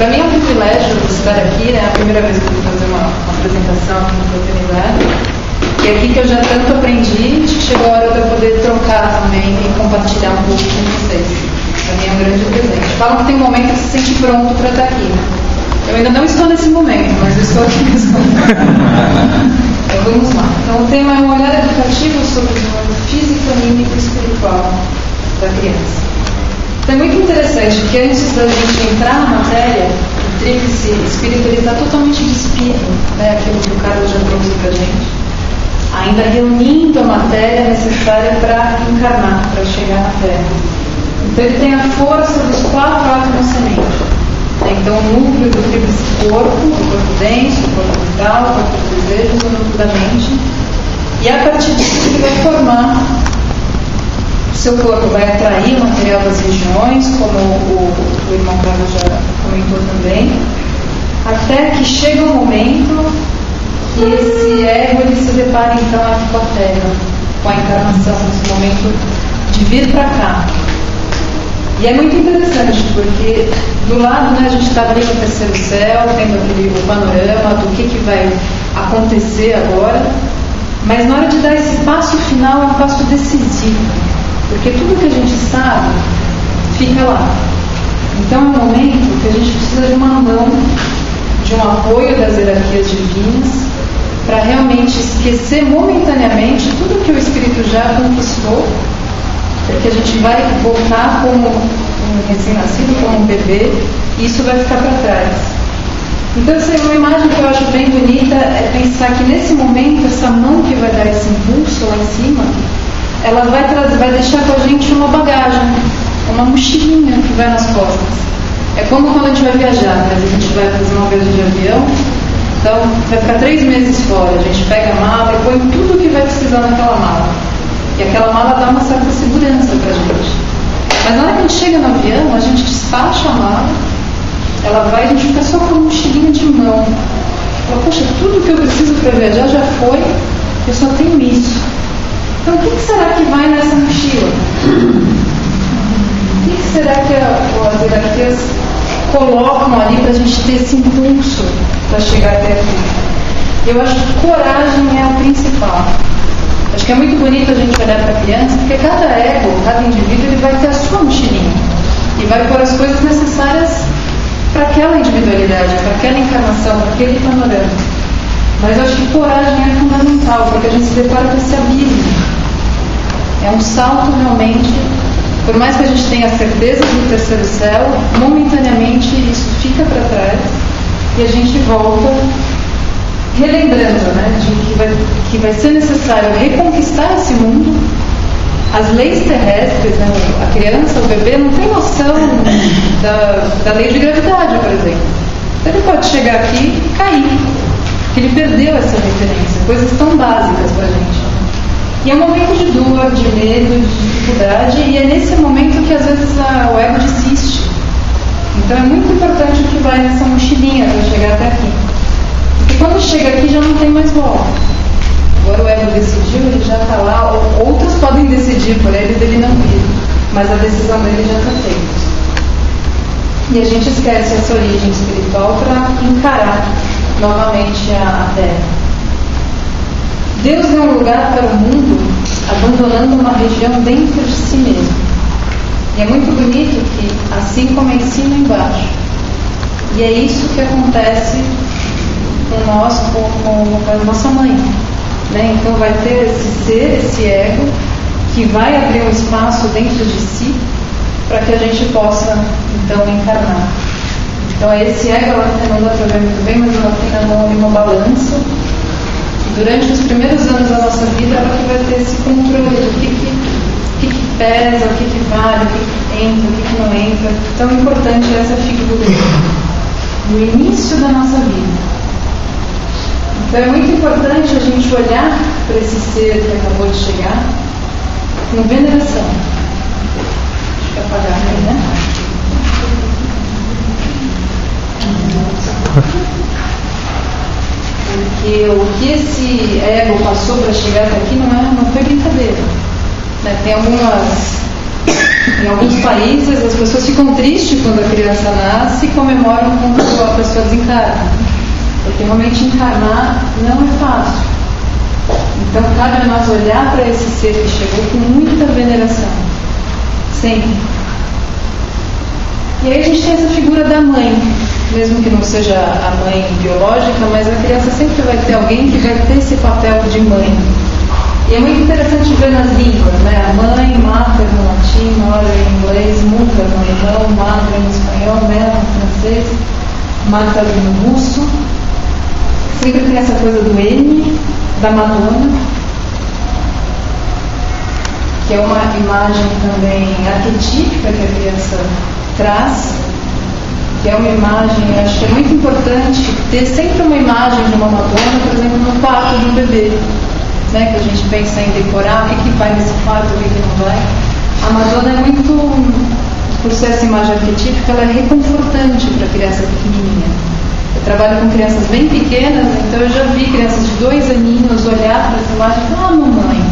para mim é um privilégio estar aqui, né? É a primeira vez que eu vou fazer uma apresentação aqui na Fraternidade. E é aqui que eu já tanto aprendi, chegou a hora de eu poder trocar também e compartilhar um pouco com vocês. Para mim é um grande presente. Falam que tem um momento que se sente pronto para estar aqui. Eu ainda não estou nesse momento, mas eu estou aqui nesse momento. Então vamos lá. Então o tema é um olhar educativo sobre o desenvolvimento físico, anímico e espiritual da criança. Então é muito interessante que antes da gente entrar na matéria, o tríplice espírito ele está totalmente despido, né? Aquilo que o Carlos já trouxe para a gente, ainda reunindo a matéria necessária para encarnar, para chegar na Terra. Então ele tem a força dos 4 átomos semente. Então o núcleo do tríplice corpo, o corpo denso, o corpo vital, o corpo dos desejos, o núcleo da mente. E a partir disso ele vai formar o seu corpo, vai atrair o material das regiões, como o irmão Carlos já comentou também, até que chega um momento que esse ego ele se depara então aqui com a Terra, com a encarnação, nesse momento de vir para cá. E é muito interessante, porque do lado, né, a gente está abrindo o terceiro céu, tendo o panorama do que vai acontecer agora, mas na hora de dar esse passo final é um passo decisivo, porque tudo que a gente sabe fica lá. Então é um momento que a gente precisa de uma mão, de um apoio das hierarquias divinas, para realmente esquecer momentaneamente tudo que o Espírito já conquistou, porque a gente vai voltar como um recém-nascido, como um bebê, e isso vai ficar para trás. Então, uma imagem que eu acho bem bonita é pensar que nesse momento, essa mão que vai dar esse impulso lá em cima, ela vai deixar com a gente uma bagagem, uma mochilinha que vai nas costas. É como quando a gente vai viajar, né? A gente vai fazer uma viagem de avião, então vai ficar 3 meses fora, a gente pega a mala e põe tudo o que vai precisar naquela mala. E aquela mala dá uma certa segurança pra gente. Mas na hora que a gente chega no avião, a gente despacha a mala, ela vai, a gente fica só com uma mochilinha de mão. Fala, poxa, tudo que eu preciso para viajar já foi, eu só tenho isso. Então o que será que vai nessa mochila? O que será que as hierarquias colocam ali para a gente ter esse impulso para chegar até aqui? Eu acho que coragem é a principal. Acho que é muito bonito a gente olhar para a criança, porque cada ego, cada indivíduo, ele vai ter a sua mochilinha e vai pôr as coisas necessárias para aquela individualidade, para aquela encarnação, para aquele panorama. Mas eu acho que coragem é fundamental, porque a gente se depara com esse abismo. É um salto realmente, por mais que a gente tenha certeza do terceiro céu, momentaneamente isso fica para trás e a gente volta relembrando, né, de que vai ser necessário reconquistar esse mundo. As leis terrestres, né, a criança, o bebê não tem noção da lei de gravidade, por exemplo. Ele pode chegar aqui e cair, porque ele perdeu essa referência, coisas tão básicas para a gente. E é um momento de dor, de medo, de dificuldade, e é nesse momento que às vezes o ego desiste. Então é muito importante o que vai nessa mochilinha para chegar até aqui. Porque quando chega aqui já não tem mais volta. Agora o ego decidiu, ele já está lá, outros podem decidir por ele dele não vir, mas a decisão dele já está feita. E a gente esquece essa origem espiritual para encarar novamente a Terra. Deus deu um lugar para o mundo abandonando uma região dentro de si mesmo. E é muito bonito que assim como é em cima, embaixo. E é isso que acontece com nós, com a nossa mãe. Né? Então vai ter esse ser, esse ego, que vai abrir um espaço dentro de si para que a gente possa então encarnar. Então esse ego, ela não dá para ver muito bem, mas ela tem na mão uma balança, e durante os primeiros anos da nossa vida ela que vai ter esse controle do que pesa, o que vale, o que entra, o que não entra. Tão importante é essa figura no início da nossa vida. Então é muito importante a gente olhar para esse ser que acabou de chegar com veneração. Deixa eu apagar aí, né? Porque o que esse ego passou para chegar até aqui não foi brincadeira. Né? Tem algumas Em alguns países as pessoas ficam tristes quando a criança nasce e comemoram quando a pessoa desencarna, porque realmente encarnar não é fácil. Então cabe a nós olhar para esse ser que chegou com muita veneração, sempre. E aí a gente tem essa figura da mãe, mesmo que não seja a mãe biológica, mas a criança sempre vai ter alguém que vai ter esse papel de mãe. E é muito interessante ver nas línguas, né? A mãe, mater no latim, mora em inglês, muta no alemão, madre no espanhol, mère no francês, mater no russo. Sempre tem essa coisa do M, da Madonna, que é uma imagem também arquetípica que a criança traz, que é uma imagem, eu acho que é muito importante ter sempre uma imagem de uma Madonna, por exemplo, no quarto do bebê, né, que a gente pensa em decorar, o que vai nesse quarto, o que não vai. A Madonna é muito, por ser essa imagem arquetípica, ela é reconfortante para a criança pequenininha. Eu trabalho com crianças bem pequenas, então eu já vi crianças de 2 aninhos olhar para essa imagem e falar, mamãe.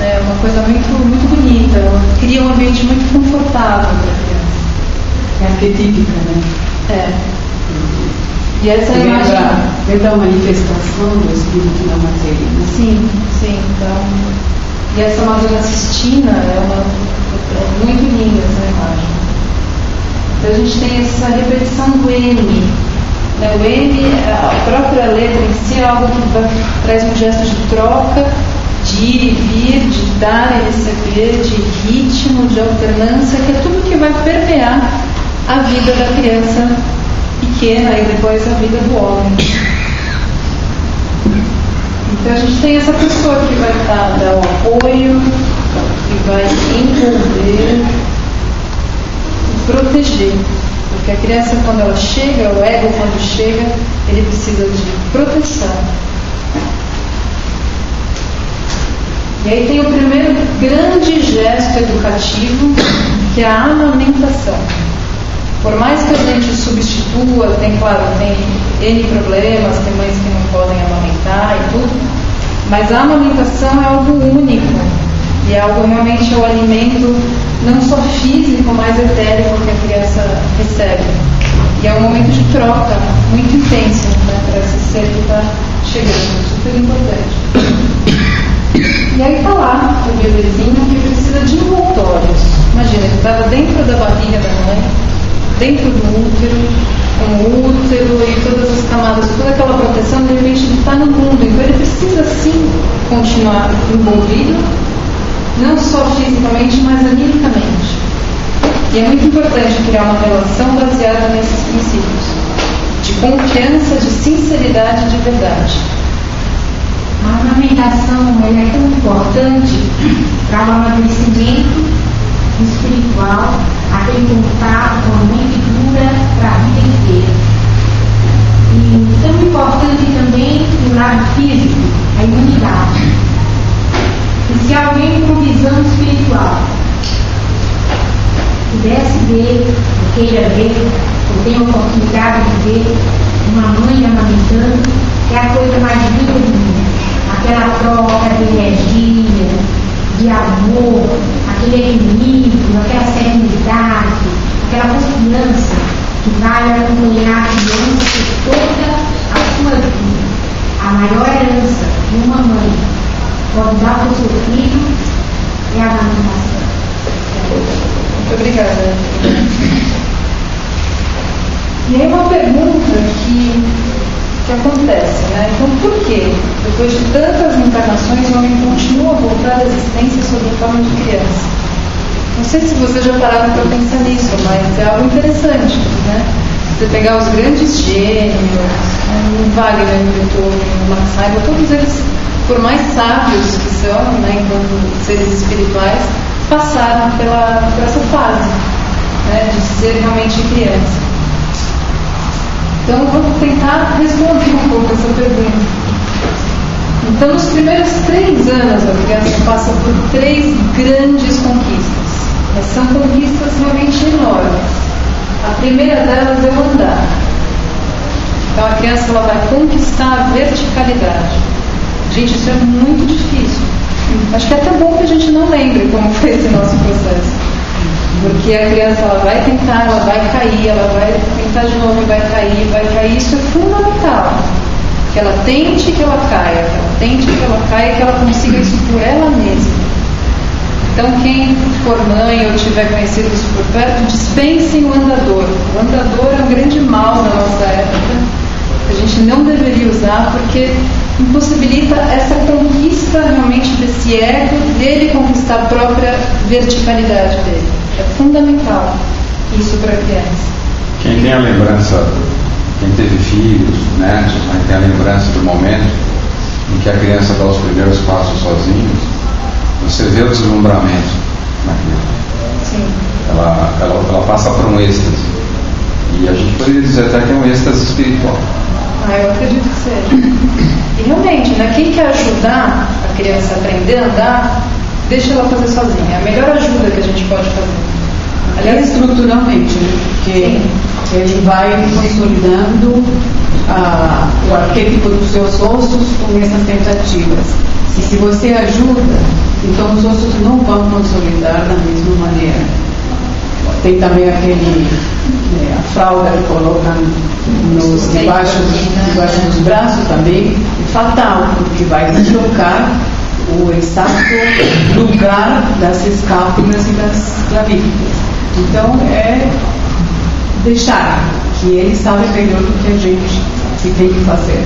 É uma coisa muito, muito bonita, ela cria um ambiente muito confortável para a criança. É arquetípica, né? É. E essa imagem vem da manifestação do espírito na matéria, né? Sim, sim. Então, e essa Madonna Sistina é muito linda essa imagem. Então a gente tem essa repetição do M. O M, a própria letra em si é algo que traz um gesto de troca, de ir e vir, de dar e receber, de ritmo, de alternância, que é tudo que vai permear a vida da criança pequena e depois a vida do homem. Então a gente tem essa pessoa que vai dar o apoio, que vai envolver e proteger. Porque a criança, quando ela chega, o ego, quando chega, ele precisa de proteção. E aí tem o primeiro grande gesto educativo, que é a amamentação. Por mais que a gente substitua, tem N problemas, tem mães que não podem amamentar e tudo, mas a amamentação é algo único. E é algo realmente, é o alimento não só físico, mas etérico que a criança recebe. E é um momento de troca muito intenso, né, para esse ser que está chegando, super importante. E aí está lá o bebezinho que precisa de envoltórios. Imagina, ele estava dentro da barriga da mãe, dentro do útero, com o útero e todas as camadas, toda aquela proteção, de repente ele está no mundo, então ele precisa sim continuar envolvido, não só fisicamente, mas animicamente. E é muito importante criar uma relação baseada nesses princípios, de confiança, de sinceridade e de verdade. A amamentação é tão importante para o amadurecimento espiritual, aquele contato com a mãe que dura para a vida inteira. E tão importante também no lado físico, a imunidade. E se alguém com visão espiritual pudesse ver, ou queira ver, ou tenha a oportunidade de ver uma mãe amamentando, é a coisa mais linda do mundo. Aquela troca de energia, de amor, aquele equilíbrio, aquela serenidade, aquela confiança que vai acompanhar a criança por toda a sua vida. A maior herança de uma mãe pode dar para o seu filho é a amamentação. Muito obrigada. E aí uma pergunta que acontece, né? Então por que, depois de tantas encarnações, o homem continua a voltar à existência sob a forma de criança? Não sei se vocês já pararam para pensar nisso, mas é algo interessante, né? Você pegar os grandes gênios, o Wagner, o Beethoven, o Max Heiber, todos eles, por mais sábios que são, né, enquanto seres espirituais, passaram por essa fase, né, de ser realmente criança. Então eu vou tentar responder um pouco essa pergunta. Então nos primeiros 3 anos a criança passa por 3 grandes conquistas. Mas são conquistas realmente enormes. A primeira delas é o andar. Então a criança ela vai conquistar a verticalidade. Gente, isso é muito difícil. Acho que é até bom que a gente não lembre como foi esse nosso processo. Porque a criança, ela vai tentar, ela vai cair, ela vai tentar de novo e vai cair. Isso é fundamental. Que ela tente que ela caia, que ela consiga isso por ela mesma. Então, quem for mãe ou tiver conhecido isso por perto, dispensem o andador. O andador é um grande mal na nossa época. A gente não deveria usar porque impossibilita essa conquista realmente desse ego, dele conquistar a própria verticalidade dele. É fundamental isso para a criança. Quem tem a lembrança, quem teve filhos, netos, tem a lembrança do momento em que a criança dá os primeiros passos sozinhos, você vê o deslumbramento na criança. Sim. Ela passa por um êxtase. E a gente poderia dizer até que é um êxtase espiritual. Eu acredito que seja. E realmente, né, quem quer ajudar a criança a aprender a andar, deixa ela fazer sozinha. É a melhor ajuda que a gente pode fazer. Aliás, estruturalmente, porque ele vai consolidando o arquétipo dos seus ossos com essas tentativas. E se você ajuda, então os ossos não vão consolidar da mesma maneira. Tem também a fralda que colocam debaixo dos braços também, é fatal, porque vai deslocar o exato lugar das escápulas e das clavículas. Então é deixar, que ele sabe melhor do que a gente que tem que fazer.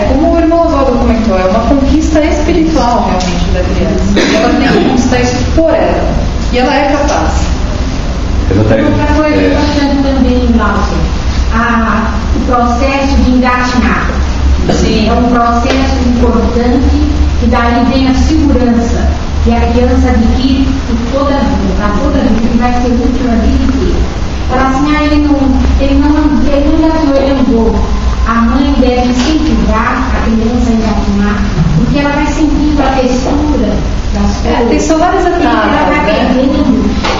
Como o irmão Oswaldo comentou, é uma conquista espiritual realmente da criança. Ela tem que conquistar isso por ela. E ela é capaz. Outra coisa importante também, Márcia, o processo de engatinhar. Sim. É um processo importante e daí vem a segurança que a criança adquire por toda a vida, que vai ser útil a vida inteira. Ela assim, ele não engatinhou, ele andou. A mãe deve incentivar a criança a engatinhar, porque ela vai sentindo a textura das coisas. Tem várias etapas, ela vai perdendo,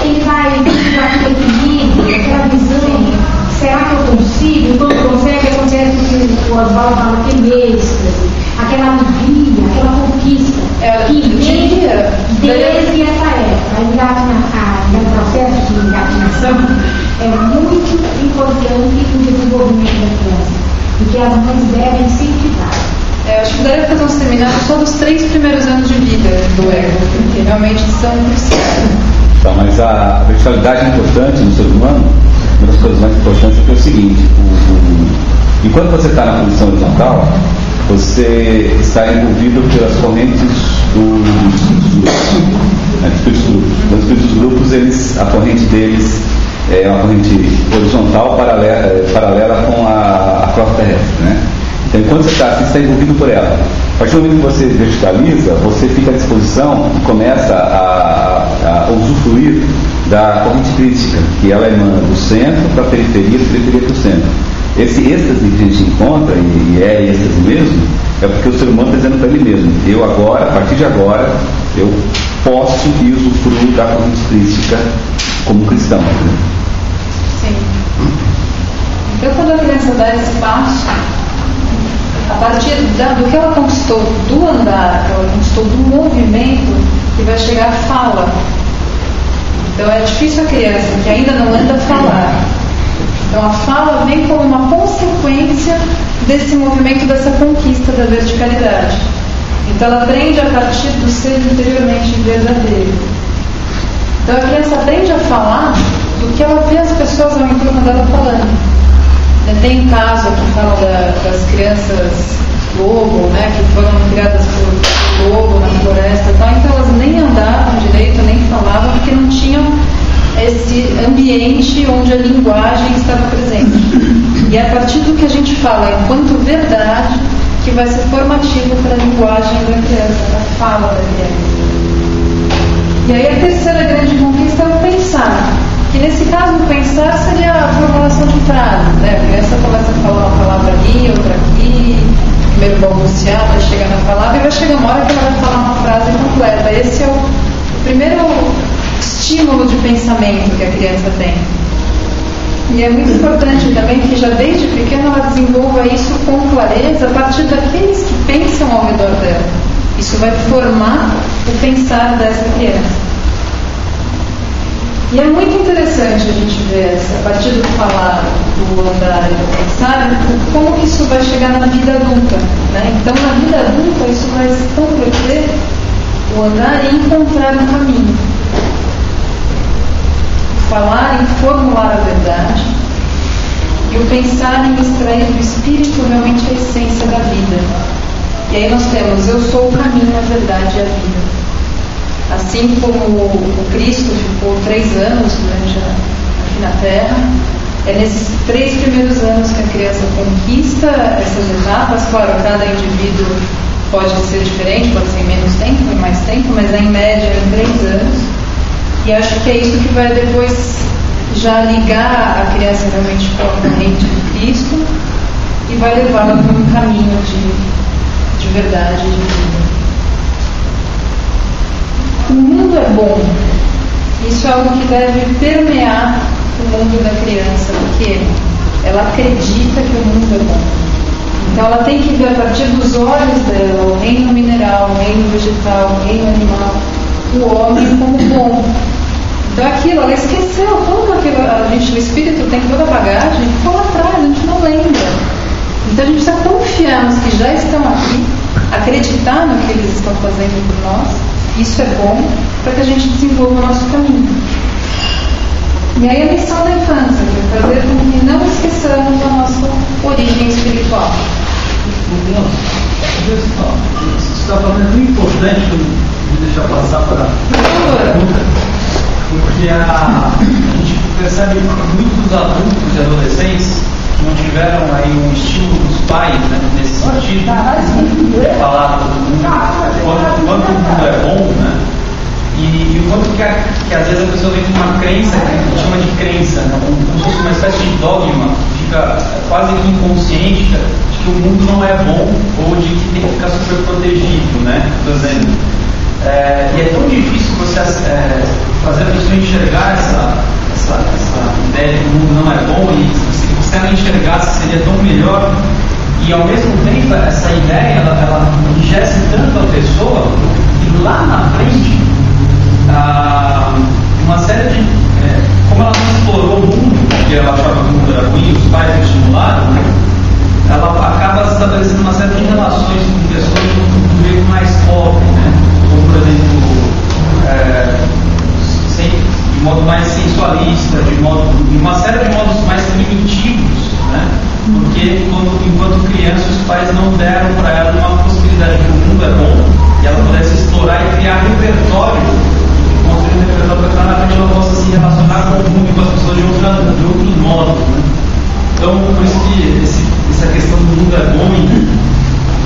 ele vai ter equilíbrio, aquela visão. Será que eu consigo? Quando consegue, acontece o que o Oswaldo fala, aquele êxtase, aquela alegria, aquela conquista. Que vem desde essa época. O processo de engatinação é muito importante no desenvolvimento da criança. Porque as mães devem incentivar. Acho que daria fazer um seminário só dos 3 primeiros anos de vida do ego, porque realmente são cruciais. Então, mas a verticalidade é importante no ser humano. Uma das coisas mais importantes é o seguinte: enquanto você está na posição horizontal, você está envolvido pelas correntes dos espíritos grupos. Então, os espíritos grupos, a corrente deles é uma corrente horizontal paralela com a crosta terrestre, né? Então, enquanto você está envolvido por ela, a partir do momento que você verticaliza, você fica à disposição e começa a usufruir da corrente crítica, que ela emana do centro para a periferia para o centro. Esse êxtase que a gente encontra, e é êxtase mesmo, é porque o ser humano está dizendo para ele mesmo: eu agora, a partir de agora, eu posso e usufruo da corrente crítica como cristão. Né? Sim. Então, quando a criança dá esse passo, a partir do que ela conquistou do andar, que ela conquistou do movimento, que vai chegar a fala. Então é difícil a criança que ainda não anda falar. Então a fala vem como uma consequência desse movimento, dessa conquista da verticalidade. Então ela aprende a partir do ser interiormente verdadeiro. Então a criança aprende a falar do que ela vê as pessoas ao entorno dela falando. Tem um caso que fala das crianças lobo, né, que foram criadas por lobo na floresta e tal, então elas nem andavam direito, nem falavam, porque não tinham esse ambiente onde a linguagem estava presente. E é a partir do que a gente fala enquanto verdade que vai ser formativo para a linguagem da criança, para a fala da criança. E aí a terceira grande conquista é o pensar. Que nesse caso o pensar seria a formulação de frases, né? A criança começa a falar uma palavra ali, outra aqui, primeiro balbuciar, vai chegar na palavra e vai chegar uma hora que ela vai falar uma frase completa. Esse é o primeiro estímulo de pensamento que a criança tem. E é muito importante também que já desde pequena ela desenvolva isso com clareza a partir daqueles que pensam ao redor dela. Isso vai formar o pensar dessa criança. E é muito interessante a gente ver, a partir do falar, do andar e do pensar, como que isso vai chegar na vida adulta. Né? Então, na vida adulta, isso vai se converter, o andar e encontrar um caminho. Falar em formular a verdade e o pensar em extrair do espírito realmente a essência da vida. E aí nós temos, eu sou o caminho, a verdade e a vida. Assim como o Cristo ficou 3 anos aqui na Terra, é nesses 3 primeiros anos que a criança conquista essas etapas. Claro, cada indivíduo pode ser diferente, pode ser em menos tempo, em mais tempo, mas em média em 3 anos. E acho que é isso que vai depois já ligar a criança realmente com a corrente de Cristo e vai levá-la para um caminho de verdade e de vida. O mundo é bom. Isso é algo que deve permear o mundo da criança, porque ela acredita que o mundo é bom. Então ela tem que ver a partir dos olhos dela o reino mineral, o reino vegetal, o reino animal, o homem como bom. Então aquilo, ela esqueceu como aquilo, o espírito tem toda a bagagem, ficou lá atrás, a gente não lembra. Então a gente precisa confiar nos que já estão aqui, acreditar no que eles estão fazendo por nós. Isso é bom para que a gente desenvolva o nosso caminho. E aí a missão da infância, que é fazer com que não esqueçamos a nossa origem espiritual. Você está falando muito importante, que eu vou deixar passar para a pergunta, porque a gente percebe muitos adultos e adolescentes que não tiveram aí um estímulo dos pais, né, nesse sentido, falar quanto o mundo é bom, né? E o quanto que às vezes a pessoa vem com uma crença, que a gente chama de crença, né? Como se fosse uma espécie de dogma, fica quase que inconsciente de que o mundo não é bom ou de que tem que ficar super protegido, né? Por exemplo. E é tão difícil você fazer a pessoa enxergar essa ideia de que o mundo não é bom, e se ela enxergasse seria tão melhor. E ao mesmo tempo essa ideia ela enrijece tanto a pessoa que lá na frente uma série de como ela não explorou o mundo, porque ela achava que o mundo era ruim, os pais a estimularam, né? Ela acaba estabelecendo uma série de relações com pessoas do meio mais pobre, né? Como por exemplo de modo mais sensualista, de uma série de modos mais primitivos, né? Porque enquanto criança os pais não deram para ela uma possibilidade de que o mundo é bom e ela pudesse explorar e criar repertório, construir um repertório para que na frente ela possa se relacionar com o mundo e com as pessoas de outros modos, né? Então, por isso que essa questão do mundo é bom e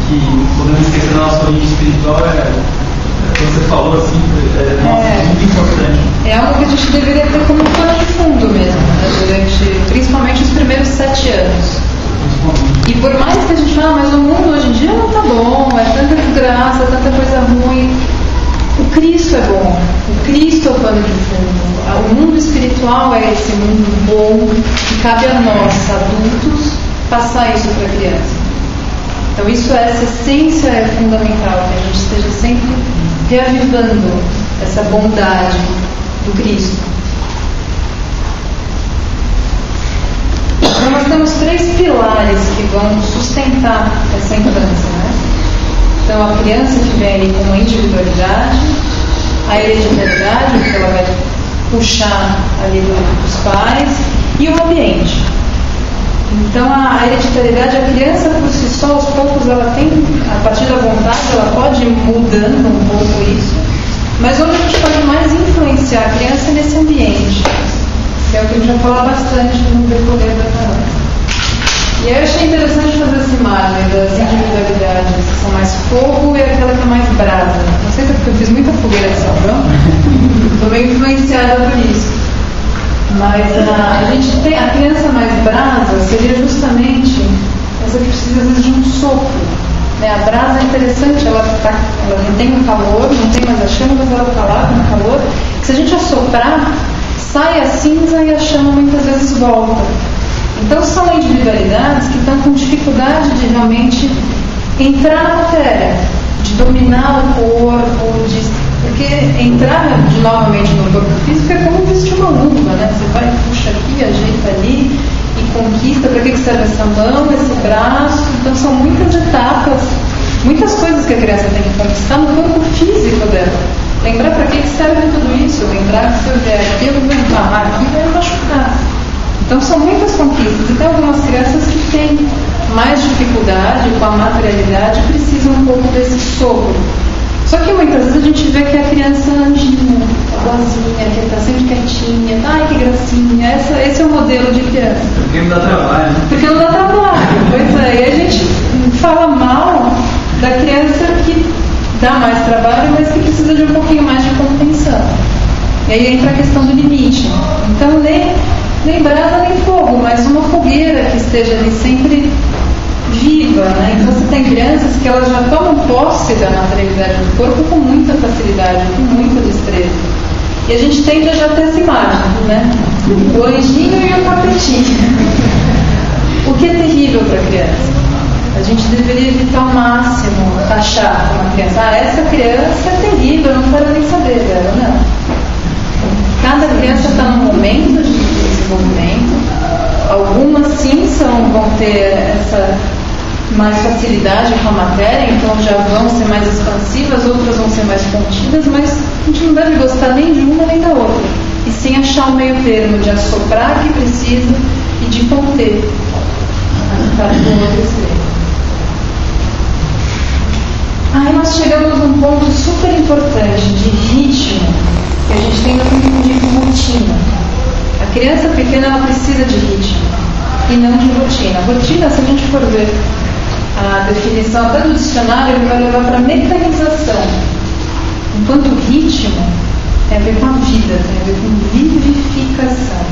que podemos esquecer da nossa origem espiritual você falou assim, muito importante. É algo que a gente deveria ter como pano de fundo mesmo, né? Principalmente os primeiros 7 anos. E por mais que a gente fale, mas o mundo hoje em dia não está bom, é tanta desgraça, é tanta coisa ruim. O Cristo é bom, o Cristo é o pano de fundo. O mundo espiritual é esse mundo bom que cabe a nós, adultos, passar isso para a criança. Então essa essência é fundamental, que a gente esteja sempre reavivando essa bondade do Cristo. Então nós temos 3 pilares que vão sustentar essa infância, né? Então a criança que vem ali com uma individualidade, a hereditariedade, que ela vai puxar ali dos pais, e o ambiente. Então a hereditariedade, a criança por si só, aos poucos ela tem, a partir da vontade, ela pode ir mudando um pouco isso, mas onde a gente pode mais influenciar a criança é nesse ambiente, que é o que a gente vai falar bastante no decorrer da palestra. E aí eu achei interessante fazer essa imagem das individualidades que são mais fogo e aquela que é mais brasa. Não sei porque eu fiz muita fogueira de São João, estou meio influenciada por isso. Mas a gente tem a criança mais brasa seria justamente essa que precisa às vezes de um sopro, né? A brasa é interessante, ela tem o calor, não tem mais a chama, mas ela está lá com o calor, que se a gente assoprar, sai a cinza e a chama muitas vezes volta. Então são individualidades que estão com dificuldade de realmente entrar na matéria, de dominar o corpo, de Porque entrar novamente no corpo físico é como vestir uma luva, né? Você vai, puxa aqui, ajeita ali e conquista. Para que serve essa mão, esse braço? Então são muitas etapas, muitas coisas que a criança tem que conquistar no corpo físico dela. Lembrar para que serve tudo isso. Lembrar que se eu vier aqui, eu vou embarrar aqui e vai machucar. Então são muitas conquistas. E tem algumas crianças que têm mais dificuldade com a materialidade e precisam um pouco desse sopro. Só que muitas vezes a gente vê que a criança anjinha, a boazinha, que está sempre quietinha, ai que gracinha, esse é o modelo de criança. Porque não dá trabalho, né? Porque não dá trabalho, pois é. E a gente fala mal da criança que dá mais trabalho, mas que precisa de um pouquinho mais de contenção. E aí entra a questão do limite. Então nem brasa nem fogo, mas uma fogueira que esteja ali sempre viva, né? Então você tem crianças que elas já tomam posse da materialidade do corpo com muita facilidade, com muita destreza. E a gente tende a já ter essa imagem, né? O anjinho e o tapetinho. O que é terrível para a criança? A gente deveria evitar ao máximo taxar uma criança. Essa criança é terrível, eu não quero nem saber dela, não. Cada criança está num momento de desenvolvimento. Algumas sim vão ter essa mais facilidade com a matéria, então já vão ser mais expansivas, outras vão ser mais contidas, mas a gente não deve gostar nem de uma nem da outra. E sim achar o meio termo de assoprar que precisa e de conter a do outro extremo. Aí nós chegamos num ponto super importante de ritmo, que a gente tem que confundir com rotina. A criança pequena ela precisa de ritmo e não de rotina. Rotina, se a gente for ver a definição até do dicionário, ele vai levar para mecanização. Enquanto ritmo tem a ver com a vida, tem a ver com vivificação.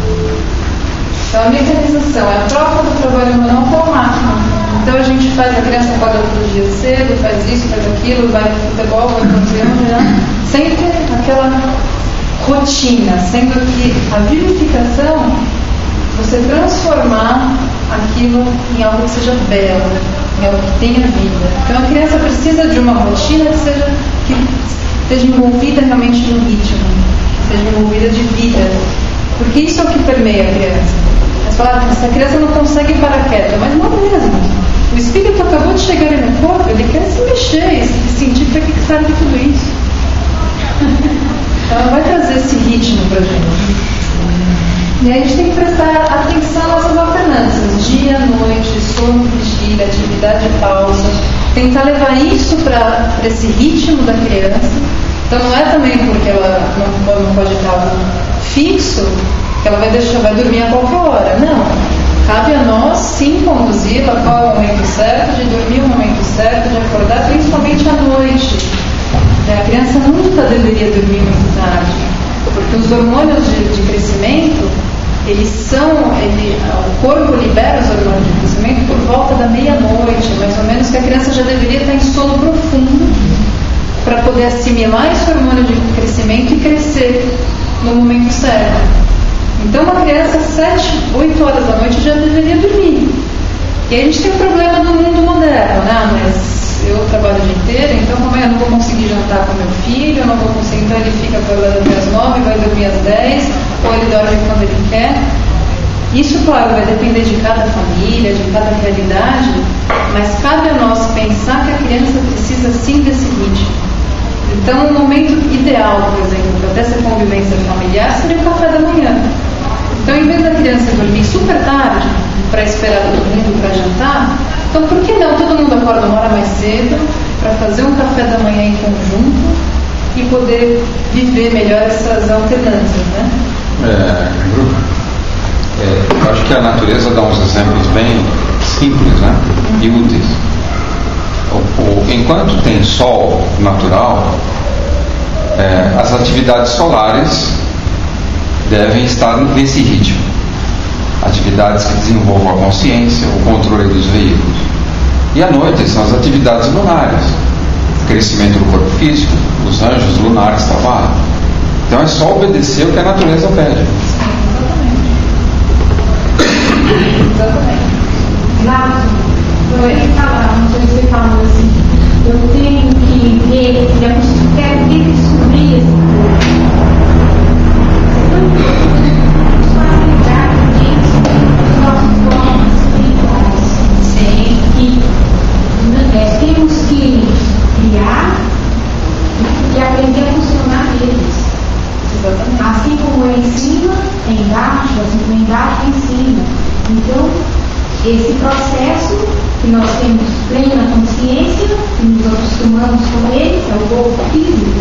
Então a mecanização é a troca do trabalho manual com a máquina. Então a gente faz, a criança acorda todo dia cedo, faz isso, faz aquilo, vai pro futebol, vai pro museu, né? Sempre aquela rotina, sendo que a vivificação, você transformar aquilo em algo que seja belo, em algo que tenha vida. Então a criança precisa de uma rotina que esteja envolvida realmente no ritmo, que esteja envolvida de vida, porque isso é o que permeia a criança. Mas falar, essa criança não consegue parar quieta, mas não mesmo. O espírito acabou de chegar ali no corpo, ele quer se mexer e se sentir para que serve tudo isso. Então ela vai trazer esse ritmo para a gente. E aí a gente tem que prestar atenção às nossas alternâncias, dia, noite, sono, vigília, atividade e pausa. Tentar levar isso para esse ritmo da criança. Então não é também porque ela não pode ter algo fixo que ela vai dormir a qualquer hora. Não. Cabe a nós sim conduzi-la qual é o momento certo de dormir, o momento certo de acordar, principalmente à noite. A criança nunca deveria dormir muito tarde, porque os hormônios de crescimento, o corpo libera os hormônios de crescimento por volta da meia-noite, mais ou menos, que a criança já deveria estar em sono profundo para poder assimilar esse hormônio de crescimento e crescer no momento certo. Então uma criança às 7, 8 horas da noite já deveria dormir. E aí a gente tem o problema do mundo moderno, né? Mas eu trabalho o dia inteiro, então como eu não vou conseguir jantar com meu filho, eu não vou conseguir, então ele fica acordado até às 9, vai dormir às 10, ou ele dorme quando ele quer. Isso, claro, vai depender de cada família, de cada realidade, mas cabe a nós pensar que a criança precisa sim desse ritmo. Então, um momento ideal, por exemplo, dessa convivência familiar seria o café da manhã. Então, em vez da criança dormir super tarde para esperar todo mundo para jantar, então por que não todo mundo acorda uma hora mais cedo para fazer um café da manhã em conjunto e poder viver melhor essas alternâncias, né? Eu acho que a natureza dá uns exemplos bem simples, né? E úteis. Enquanto tem sol natural, as atividades solares devem estar nesse ritmo. Atividades que desenvolvam a consciência, o controle dos veículos. E à noite são as atividades lunares. Crescimento do corpo físico, os anjos lunares trabalham. Então é só obedecer o que a natureza pede. Exatamente. Lázaro, eu ia falar, não sei se você falou assim, eu tenho que ver, eu quero descobrir mesmo. Sim. E temos que criar e aprender a funcionar neles. Exatamente. Assim como é em cima, é embaixo, assim como é embaixo, é em cima. Então, esse processo que nós temos plena consciência e nos acostumamos com ele, é o corpo físico,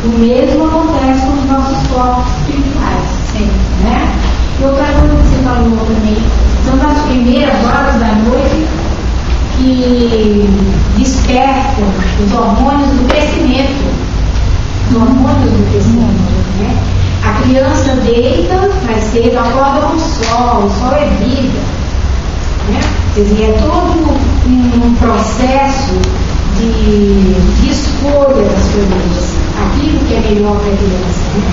o mesmo acontece com os nossos corpos espirituais. Sim. Né? E outra coisa que você falou também, são das primeiras horas da noite que despertam os hormônios do crescimento. Os hormônios do crescimento. Né? A criança deita mais cedo, acorda com o sol é vida. Né? Quer dizer, é todo um processo de escolha das coisas, aquilo que é melhor para a criança. Né?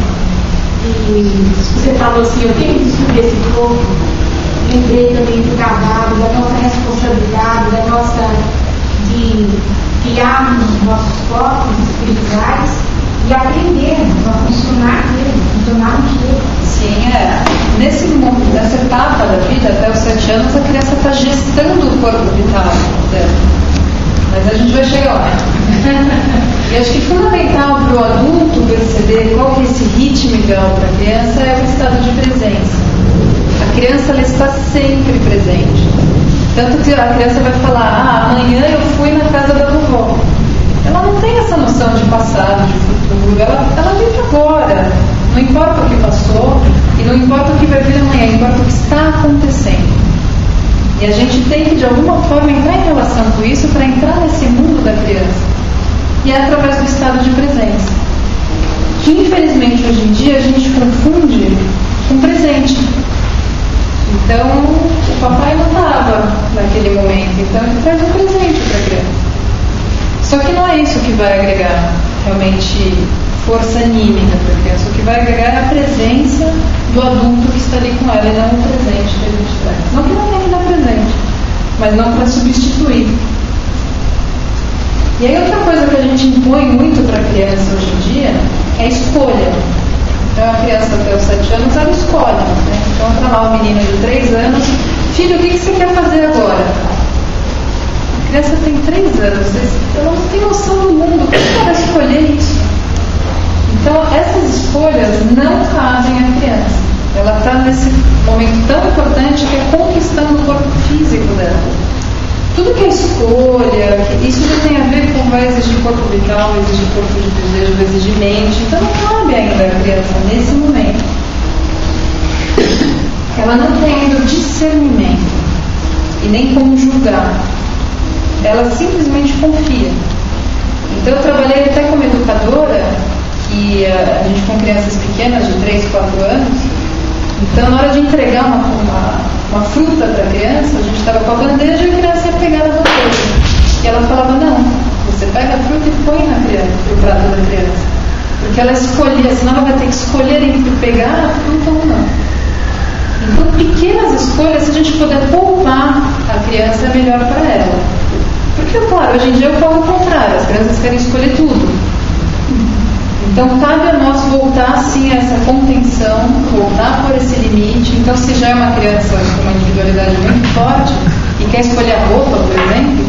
E você falou assim, eu tenho que descobrir esse corpo, lembrei também do trabalho, da nossa responsabilidade, da nossa de criarmos os nossos corpos espirituais e aprendermos a funcionar nele, funcionar no jeito. Sim, nessa etapa da vida, até os 7 anos, a criança está gestando o corpo vital dela. Mas a gente vai chegar lá. E acho que fundamental para o adulto perceber qual que é esse ritmo ideal para a criança é o estado de presença. A criança ela está sempre presente. Tanto que a criança vai falar, amanhã eu fui na casa da vovó. Ela não tem essa noção de passado, de futuro, ela vive agora. Não importa o que passou e não importa o que vai vir amanhã, importa o que está acontecendo. E a gente tem que, de alguma forma, entrar em relação com isso para entrar nesse mundo da criança. E é através do estado de presença. Que, infelizmente, hoje em dia, a gente confunde com presente. Então, o papai não estava naquele momento, então ele traz um presente para a criança. Só que não é isso que vai agregar realmente força anímica para a criança. O que vai agregar é a presença do adulto que está ali com ela e não o presente que a gente traz. Não que não tenha que dar presente, mas não para substituir. E aí outra coisa que a gente impõe muito para a criança hoje em dia é a escolha. Então a criança até os 7 anos ela escolhe. Né? Então entra lá o menino de 3 anos, filho, o que você quer fazer agora? A criança tem 3 anos, ela não tem noção do mundo, como ela escolher isso? Então essas escolhas não cabem à criança. Ela está nesse momento tão importante que é conquistando o corpo físico dela. Tudo que é escolha, isso não tem a ver com vai exigir corpo vital, vai exigir corpo de desejo, vai exigir mente. Então não cabe ainda a criança nesse momento. Ela não tem ainda o discernimento e nem como julgar. Ela simplesmente confia. Então eu trabalhei até como educadora e a gente com crianças pequenas de 3, 4 anos. Então na hora de entregar uma fruta para a criança, a gente estava com a bandeja e a criança ia pegar a bandeja. E ela falava, não, você pega a fruta e põe no prato da criança. Porque ela escolhia, senão ela vai ter que escolher entre pegar a fruta ou não. Então pequenas escolhas, se a gente puder poupar a criança, é melhor para ela. Porque, claro, hoje em dia ocorre o contrário, as crianças querem escolher tudo. Então, cabe a nós voltar, sim, a essa contenção, voltar por esse limite. Então, se já é uma criança com uma individualidade muito forte e quer escolher a roupa, por exemplo,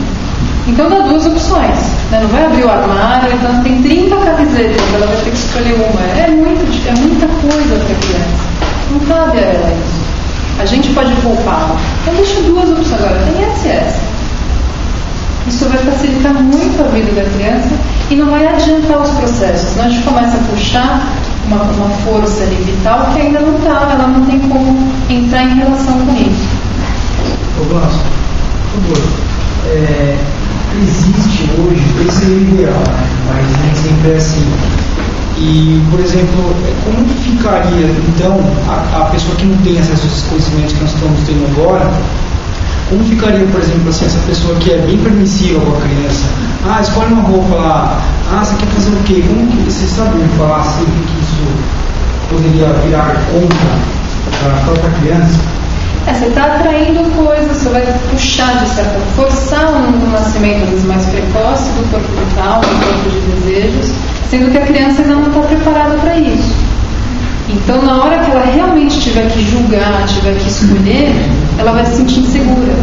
então dá 2 opções. Né? Não vai abrir o armário, então tem 30 camisetas, ela vai ter que escolher uma. É muita coisa para a criança. Não cabe a ela isso. A gente pode poupar. Então, deixa 2 opções agora, tem essa e essa. Isso vai facilitar muito a vida da criança e não vai adiantar os processos. Senão a gente começa a puxar uma força ali vital que ainda não está, ela não tem como entrar em relação com isso. Ô Blasco, por favor, existe hoje, esse é o ideal, né? Mas nem sempre é assim. E, por exemplo, como ficaria então a pessoa que não tem acesso a esses conhecimentos que nós estamos tendo agora? Como ficaria, por exemplo, assim, essa pessoa que é bem permissiva com a criança? Escolhe uma roupa lá. Você quer fazer o quê? Como que você sabe me falar assim que isso poderia virar contra a própria criança? Você está atraindo coisas, você vai puxar de certa forma, forçar um nascimento às vezes mais precoce do corpo vital, do corpo de desejos, sendo que a criança ainda não está preparada para isso. Então, na hora que ela realmente tiver que julgar, tiver que escolher, ela vai se sentir insegura.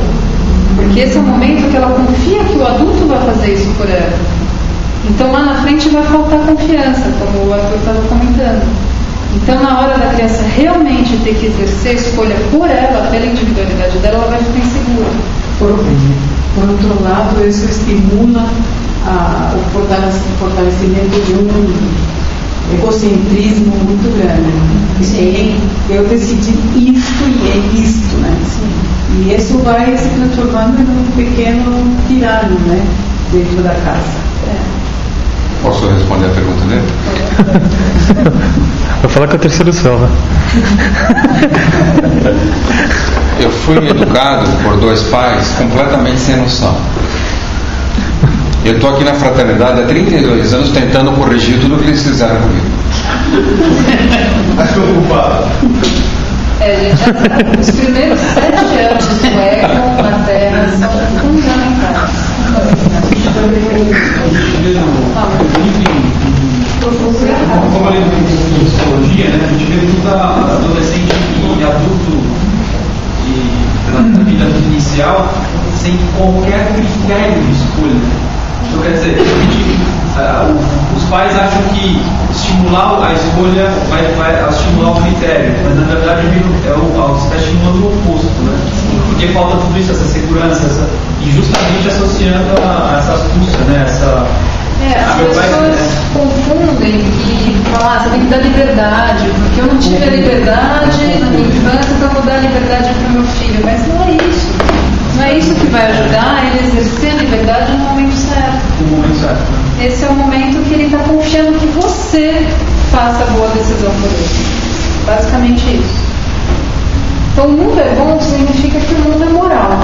Porque esse é o momento que ela confia que o adulto vai fazer isso por ela. Então, lá na frente vai faltar confiança, como o Arthur estava comentando. Então, na hora da criança realmente ter que exercer a escolha por ela, pela individualidade dela, ela vai ficar insegura. Por outro lado, isso estimula o fortalecimento de um egocentrismo muito grande. Sim. Eu decidi isto e é isto, né? Sim. E isso vai se transformando em um pequeno tirano, né? Dentro da casa. Posso responder a pergunta dele? Vou falar com a terceira selva. Eu fui educado por 2 pais completamente sem noção. Eu estou aqui na fraternidade há 32 anos tentando corrigir tudo o que eles fizeram comigo. Acho que eu vou ocupado. Gente, os primeiros 7 anos do ego na Terra são fundamentais. Como eu falei em psicologia, né, a gente vê muito adolescente e adulto na vida inicial sem qualquer critério de escolha. Então, quer dizer, os pais acham que estimular a escolha vai estimular o critério, mas na verdade está estimulando o oposto, né? Porque falta tudo isso, essa segurança, e justamente associando a essa astúcia, né? As pessoas confundem e falam, você tem que dar liberdade, porque eu não tive a liberdade na minha infância, então eu vou dar liberdade para o meu filho. Mas não é isso. Não é isso que vai ajudar ele a exercer a liberdade no momento certo. No momento certo. Esse é o momento que ele está confiando que você faça a boa decisão por ele. Basicamente isso. Então, o mundo é bom significa que o mundo é moral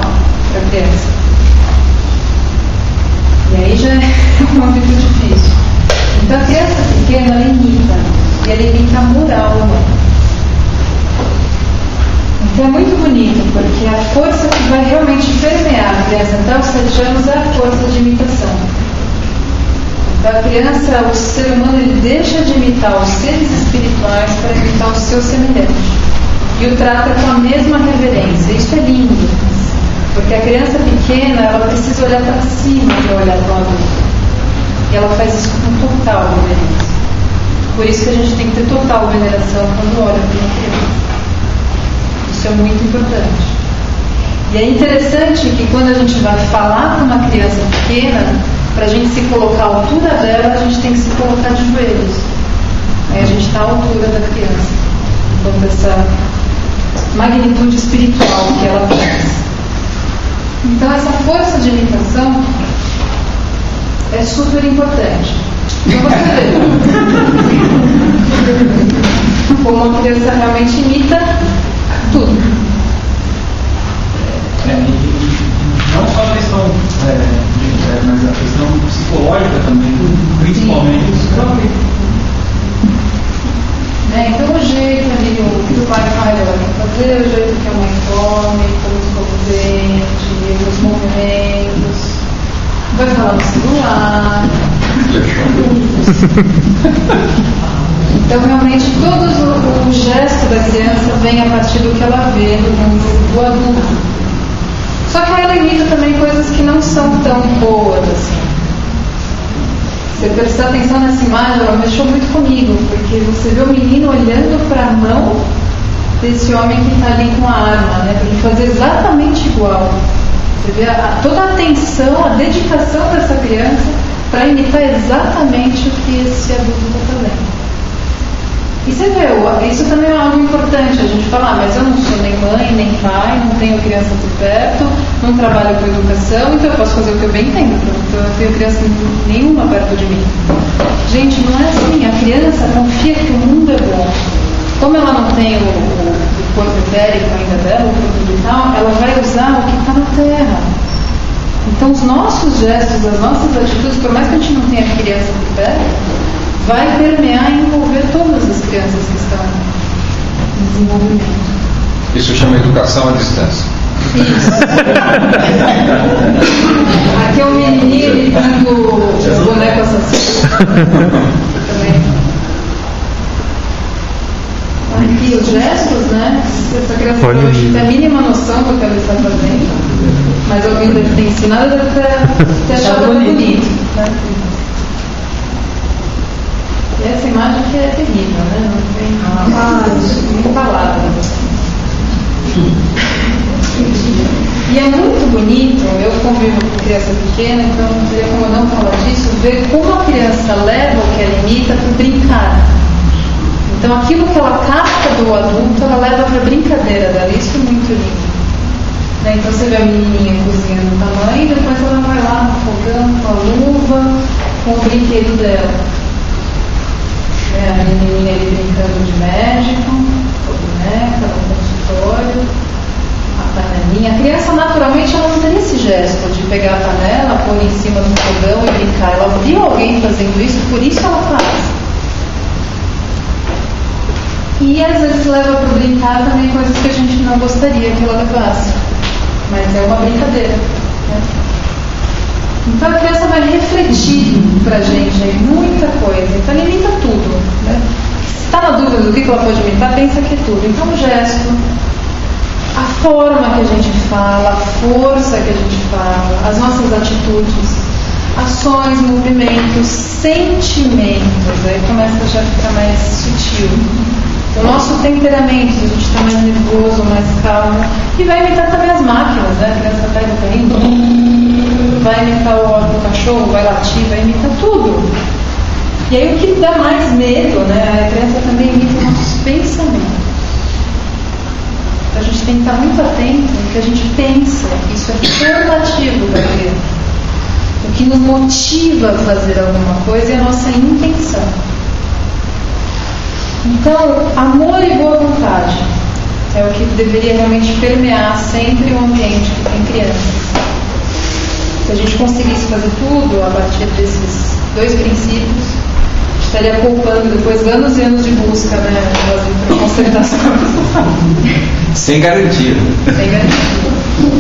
para a criança. E aí já é muito difícil. Então a criança pequena, ela imita. E ela imita a moral humana. Então é muito bonito, porque a força que vai realmente permear a criança até os 7 anos é a força de imitação. Então a criança, o ser humano, ele deixa de imitar os seres espirituais para imitar o seu semelhante. E o trata com a mesma reverência. Isso é lindo. Porque a criança pequena, ela precisa olhar para cima para olhar para o adulto. E ela faz isso com total reverência. Por isso que a gente tem que ter total veneração quando olha para uma criança. Isso é muito importante. E é interessante que quando a gente vai falar com uma criança pequena, para a gente se colocar à altura dela, a gente tem que se colocar de joelhos. Aí a gente está à altura da criança. Então, dessa magnitude espiritual que ela traz. Então essa força de imitação é super importante. Então você vê como uma criança realmente imita tudo. Não só a questão, mas a questão psicológica também, principalmente. Então o jeito ali que o pai faz, ela tem que fazer, o jeito que a mãe come, como escova o dente, os movimentos, vai falar no celular. Então realmente todo o gesto da criança vem a partir do que ela vê no mundo do adulto. Só que ela imita também coisas que não são tão boas assim. Você prestar atenção nessa imagem, ela mexeu muito comigo, porque você vê o menino olhando para a mão desse homem que está ali com a arma, né? Para ele fazer exatamente igual. Você vê toda a atenção, a dedicação dessa criança para imitar exatamente o que esse adulto está fazendo. E você vê, isso também é algo importante, a gente fala, mas eu não sou nem mãe, nem pai, não tenho criança por perto, não trabalho com educação, então eu posso fazer o que eu bem entendo, então eu não tenho criança nenhuma perto de mim. Gente, não é assim, a criança confia que o mundo é bom. Como ela não tem o corpo etérico ainda dela, o corpo vital, ela vai usar o que está na terra. Então os nossos gestos, as nossas atitudes, por mais que a gente não tenha criança por perto, vai permear e envolver todas as crianças que estão em desenvolvimento. Isso chama educação à distância. Isso. Aqui é um menininho imitando o boneco assassino. Também. Aqui os gestos, né? Essa criança hoje tem a mínima noção do que ela está fazendo, mas alguém deve ter ensinado, deve ter achado bonito. Né? E essa imagem aqui é terrível, né? Não tem palavras. E é muito bonito, eu convivo com criança pequena, então não teria como não falar disso, ver como a criança leva o que ela imita para brincar. Então aquilo que ela capta do adulto, ela leva para a brincadeira dela. Isso é muito lindo. Né? Então você vê a menininha cozinhando com a mãe, e depois ela vai lá no fogão com a luva, com o brinquedo dela. A menininha ali brincando de médico, com a boneca, no consultório, a panelinha. A criança naturalmente ela não teria esse gesto de pegar a panela, pôr em cima do fogão e brincar. Ela viu alguém fazendo isso, por isso ela faz. E às vezes leva para brincar também coisas que a gente não gostaria que ela levasse. Mas é uma brincadeira. Né? Então a criança vai refletir para a gente aí muita coisa. Então ela imita tudo. Né? Se está na dúvida do que ela pode imitar, pensa que é tudo. Então o gesto, a forma que a gente fala, a força que a gente fala, as nossas atitudes, ações, movimentos, sentimentos. Aí começa já a ficar mais sutil. O nosso temperamento, a gente está mais nervoso, mais calmo. E vai imitar também as máquinas, né? A criança pega o carrinho, vai imitar o óleo do cachorro, vai latir, vai imitar tudo. E aí o que dá mais medo, né? A criança também imita os nossos pensamentos. Então a gente tem que estar muito atento no que a gente pensa. Isso é formativo da criança. O que nos motiva a fazer alguma coisa é a nossa intenção. Então, amor e boa vontade é o que deveria realmente permear sempre o ambiente que tem crianças. Se a gente conseguisse fazer tudo a partir desses dois princípios, estaria poupando depois anos e anos de busca, né, para consertações. Sem garantia. Sem garantia.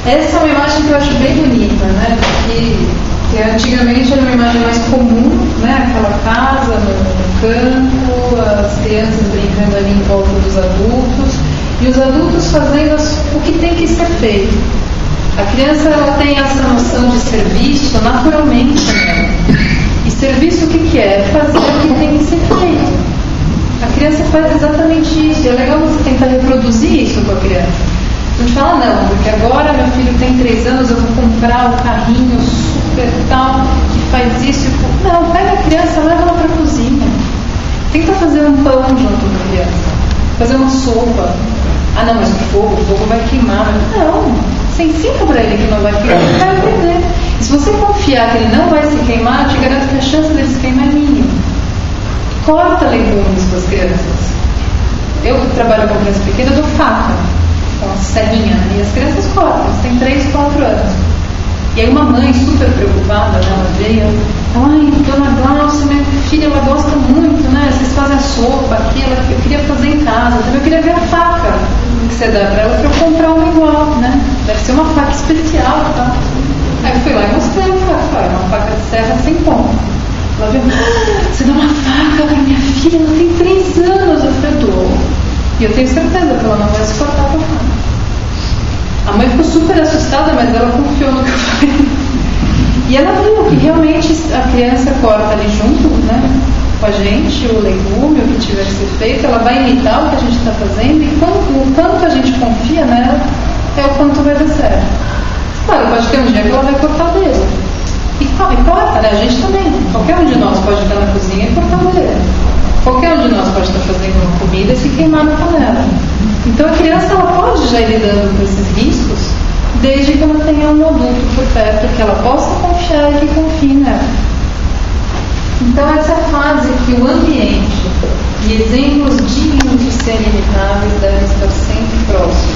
Essa é uma imagem que eu acho bem bonita, né? Que antigamente era uma imagem mais comum, né? Aquela casa no campo, as crianças brincando ali em volta dos adultos e os adultos fazendo o que tem que ser feito. A criança ela tem essa noção de serviço naturalmente, né? E serviço o que é? Fazer o que tem que ser feito. A criança faz exatamente isso. E é legal você tentar reproduzir isso com a criança. A gente fala, não, porque agora meu filho tem 3 anos, eu vou comprar o carrinho super tal, que faz isso. Não, pega a criança, leva ela para a cozinha. Tenta fazer um pão junto com a criança. Fazer uma sopa. Ah, não, mas o fogo vai queimar. Não, você ensina para ele que não vai queimar, ele vai aprender. E se você confiar que ele não vai se queimar, eu te garanto que a chance dele se queimar é mínima. Corta legumes com as crianças. Eu que trabalho com criança pequena, eu dou faca. Com a serrinha, e as crianças cortam, eles têm 3, 4 anos. E aí uma mãe super preocupada, né, ela veio, ai, dona Glaucia, minha filha, ela gosta muito, né, vocês fazem a sopa aqui, eu queria fazer em casa, eu queria ver a faca que você dá pra ela, pra eu comprar uma igual, né, deve ser uma faca especial, tá? Aí eu fui lá e mostrei a faca, uma faca de serra sem ponta. Ela veio, você dá uma faca pra minha filha, ela tem 3 anos, eu falei, dou. E eu tenho certeza que ela não vai se cortar com a faca. A mãe ficou super assustada, mas ela confiou no que eu falei. E ela viu que realmente a criança corta ali junto, né, com a gente, o legume, o que tiver que ser feito, ela vai imitar o que a gente está fazendo e o quanto a gente confia nela é o quanto vai dar certo. Claro, pode ter um dia que ela vai cortar o dedo. E corta, né? A gente também. Qualquer um de nós pode estar na cozinha e cortar o dedo. Qualquer um de nós pode estar fazendo uma comida e se queimar na panela. Então a criança ela pode já ir lidando com esses riscos desde que ela tenha um adulto por perto que ela possa confiar e que confie nela. Então essa é a fase que o ambiente e exemplos dignos de serem imitáveis devem estar sempre próximos.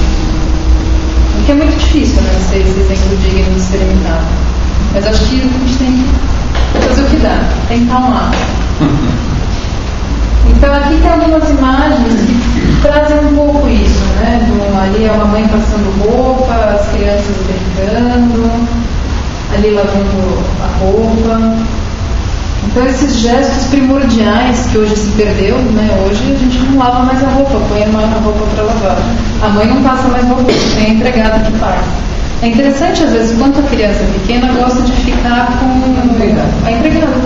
O que é muito difícil, né, ser esse exemplo digno de ser imitado. Mas acho que a gente tem que fazer o que dá, tentar um máximo. Então aqui tem algumas imagens que trazem um pouco isso, né? Ali é uma mãe passando roupa, as crianças brincando, ali lavando a roupa. Então esses gestos primordiais que hoje se perdeu, né? Hoje a gente não lava mais a roupa, põe a mão na roupa para lavar. A mãe não passa mais roupa, tem a empregada que passa. É interessante, às vezes, quanto a criança pequena gosta de ficar com a empregada.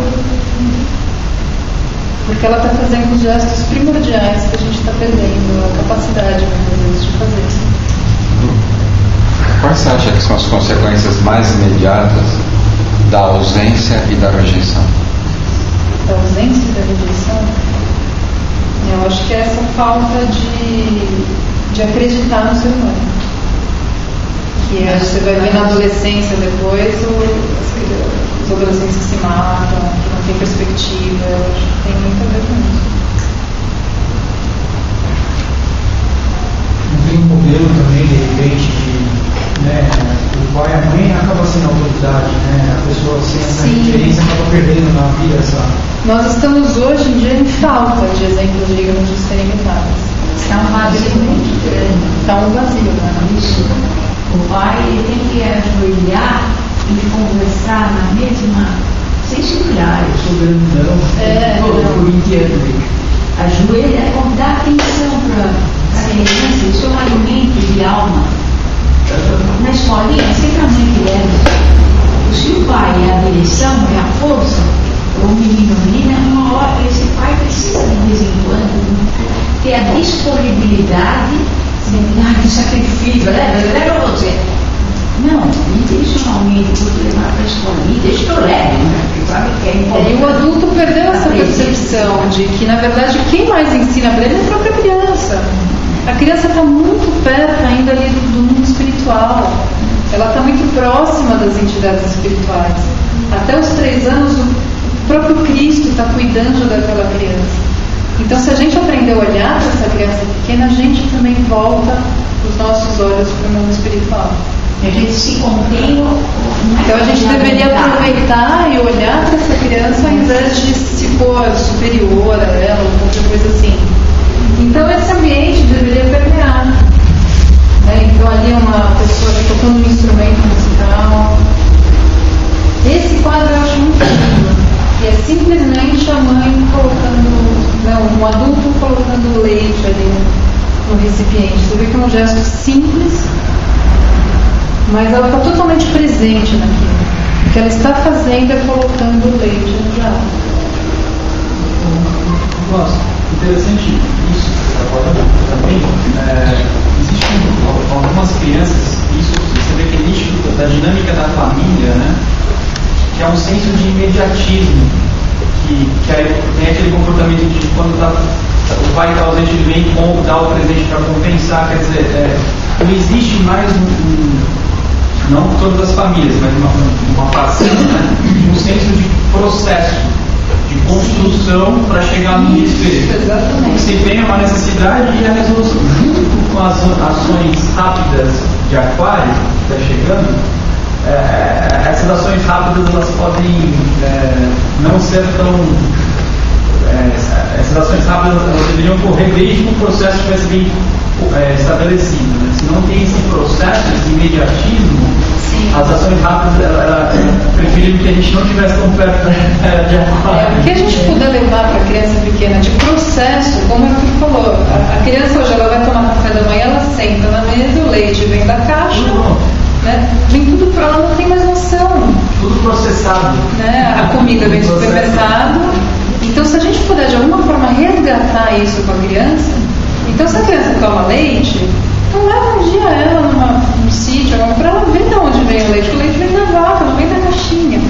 Porque ela está fazendo os gestos primordiais que a gente está perdendo, a capacidade, muitas vezes, de fazer isso. Quais você acha que são as consequências mais imediatas da ausência e da rejeição? Da ausência e da rejeição? Eu acho que é essa falta de acreditar no ser humano. Que você vai ver na adolescência depois os adolescentes que se matam, que não têm perspectiva. Eu acho que tem muito a ver com isso. Não tem um modelo também, de repente, de, né, o pai e a mãe acaba sendo autoridade, né? A pessoa sem essa referência acaba perdendo na vida essa... Nós estamos hoje em dia em falta de exemplos dignos de serem imitados. Está um vazio muito grande. Está um vazio, né? Isso. O pai tem que ajoelhar e conversar na mesma, sem segurar, eu sou grandão, por inteiro. Ajoelha é dar atenção para a criança, isso é um alimento de alma. Na escolinha, sempre a mãe que leva. Se o pai é a direção, é a força, o menino ou menina, uma hora esse pai precisa de vez em quando ter a disponibilidade de sacrifício, leva você. Não, me deixa um amigo levar para a escola, me deixa que eu leve, né? Porque sabe que é importante. E o adulto perdeu essa percepção de que, na verdade, quem mais ensina para ele é a própria criança. A criança está muito perto ainda ali do mundo espiritual. Ela está muito próxima das entidades espirituais. Até os 3 anos, o próprio Cristo está cuidando daquela criança. Então, se a gente aprender a olhar para essa criança pequena, a gente também volta os nossos olhos para o mundo espiritual. A gente se contém. Então, a gente deveria aproveitar e olhar para essa criança ao invés de se pôr superior a ela ou qualquer coisa assim. Então, esse ambiente deveria permear. Né? Então, ali é uma pessoa tocando um instrumento musical. Esse quadro eu acho muito lindo. E é simplesmente a mãe colocando, um adulto colocando leite ali no recipiente. Você vê que é um gesto simples, mas ela está totalmente presente naquilo. O que ela está fazendo é colocando leite no jarro. Nossa, interessante isso também. Existem algumas crianças, isso você vê que é nítido da dinâmica da família, né? Que é um senso de imediatismo, que tem aquele comportamento de quando o pai está ausente, ele vem dar o presente para compensar, quer dizer, não existe mais não todas as famílias, mas uma parcela, né, um senso de processo, de construção para chegar no espírito. Exatamente. Você tem uma necessidade e a resolução, junto com as ações rápidas de aquário que está chegando. Essas ações rápidas elas podem não ser tão. Essas ações rápidas elas deveriam ocorrer desde que o processo estivesse bem estabelecido. Né? Se não tem esse processo, esse imediatismo, as ações rápidas preferível que a gente não estivesse tão perto de aquário. O que a gente puder levar para a criança pequena de processo, como o Arthur falou, a criança hoje ela vai tomar café da manhã, ela senta na mesa, o leite vem da caixa. Né? Vem tudo pronto, ela não tem mais noção. Tudo processado. Né? A comida vem do supermercado. Então, se a gente puder de alguma forma resgatar isso com a criança, então se a criança toma leite, então leva um dia ela num sítio, para ela ver de onde vem o leite. O leite vem da vaca, não vem da caixinha.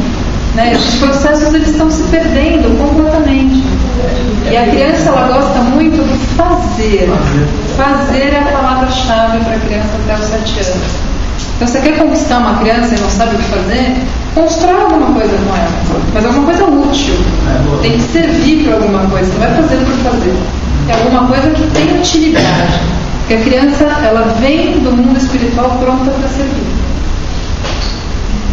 Né? Esses processos eles estão se perdendo completamente. E a criança ela gosta muito do fazer. Fazer é a palavra-chave para a criança até os 7 anos. Então, você quer conquistar uma criança e não sabe o que fazer? Constrói alguma coisa com ela, mas alguma coisa útil. Tem que servir para alguma coisa, não vai fazer por fazer. É alguma coisa que tem utilidade. Porque a criança, ela vem do mundo espiritual pronta para servir.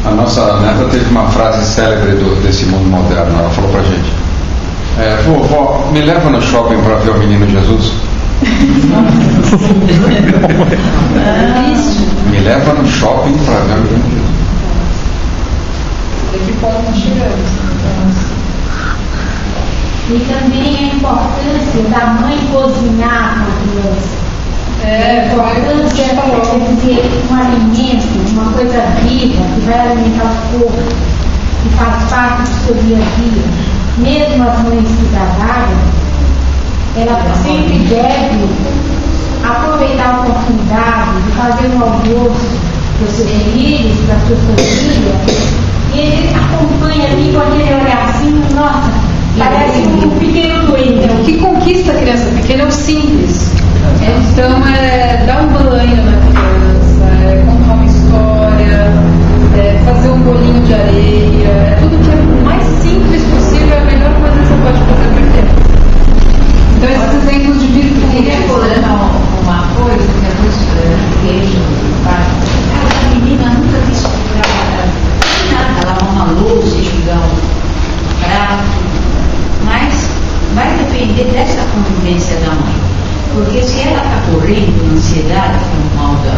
A nossa neta teve uma frase célebre desse mundo moderno. Ela falou pra gente: vovó, me leva no shopping para ver o menino Jesus? Me leva no shopping para ver o menino Jesus. ponto chegamos. E também a importância da mãe cozinhar com a criança. A importância é dizer um alimento, uma coisa viva, que vai alimentar o corpo, que faz parte do seu dia a dia. Mesmo as mães que trabalham, ela sempre deve aproveitar a oportunidade de fazer um almoço para os seus filhos, para a sua família, e ele acompanha ali com aquele olharzinho, nossa, parece um pequeno coelho. O que conquista a criança pequena é o simples. Então é dar um banho na criança, é contar uma história, é fazer um bolinho de areia, é tudo que é o mais simples possível, é a melhor coisa que você pode fazer para a criança. Então esses exemplos de virtude. Queria colocar uma coisa que é muito igreja, a menina nunca quis trabalhar nada, lavar uma louça, enxugar um prato, mas vai depender dessa convivência da mãe. Porque se ela está correndo na ansiedade, que é um mal da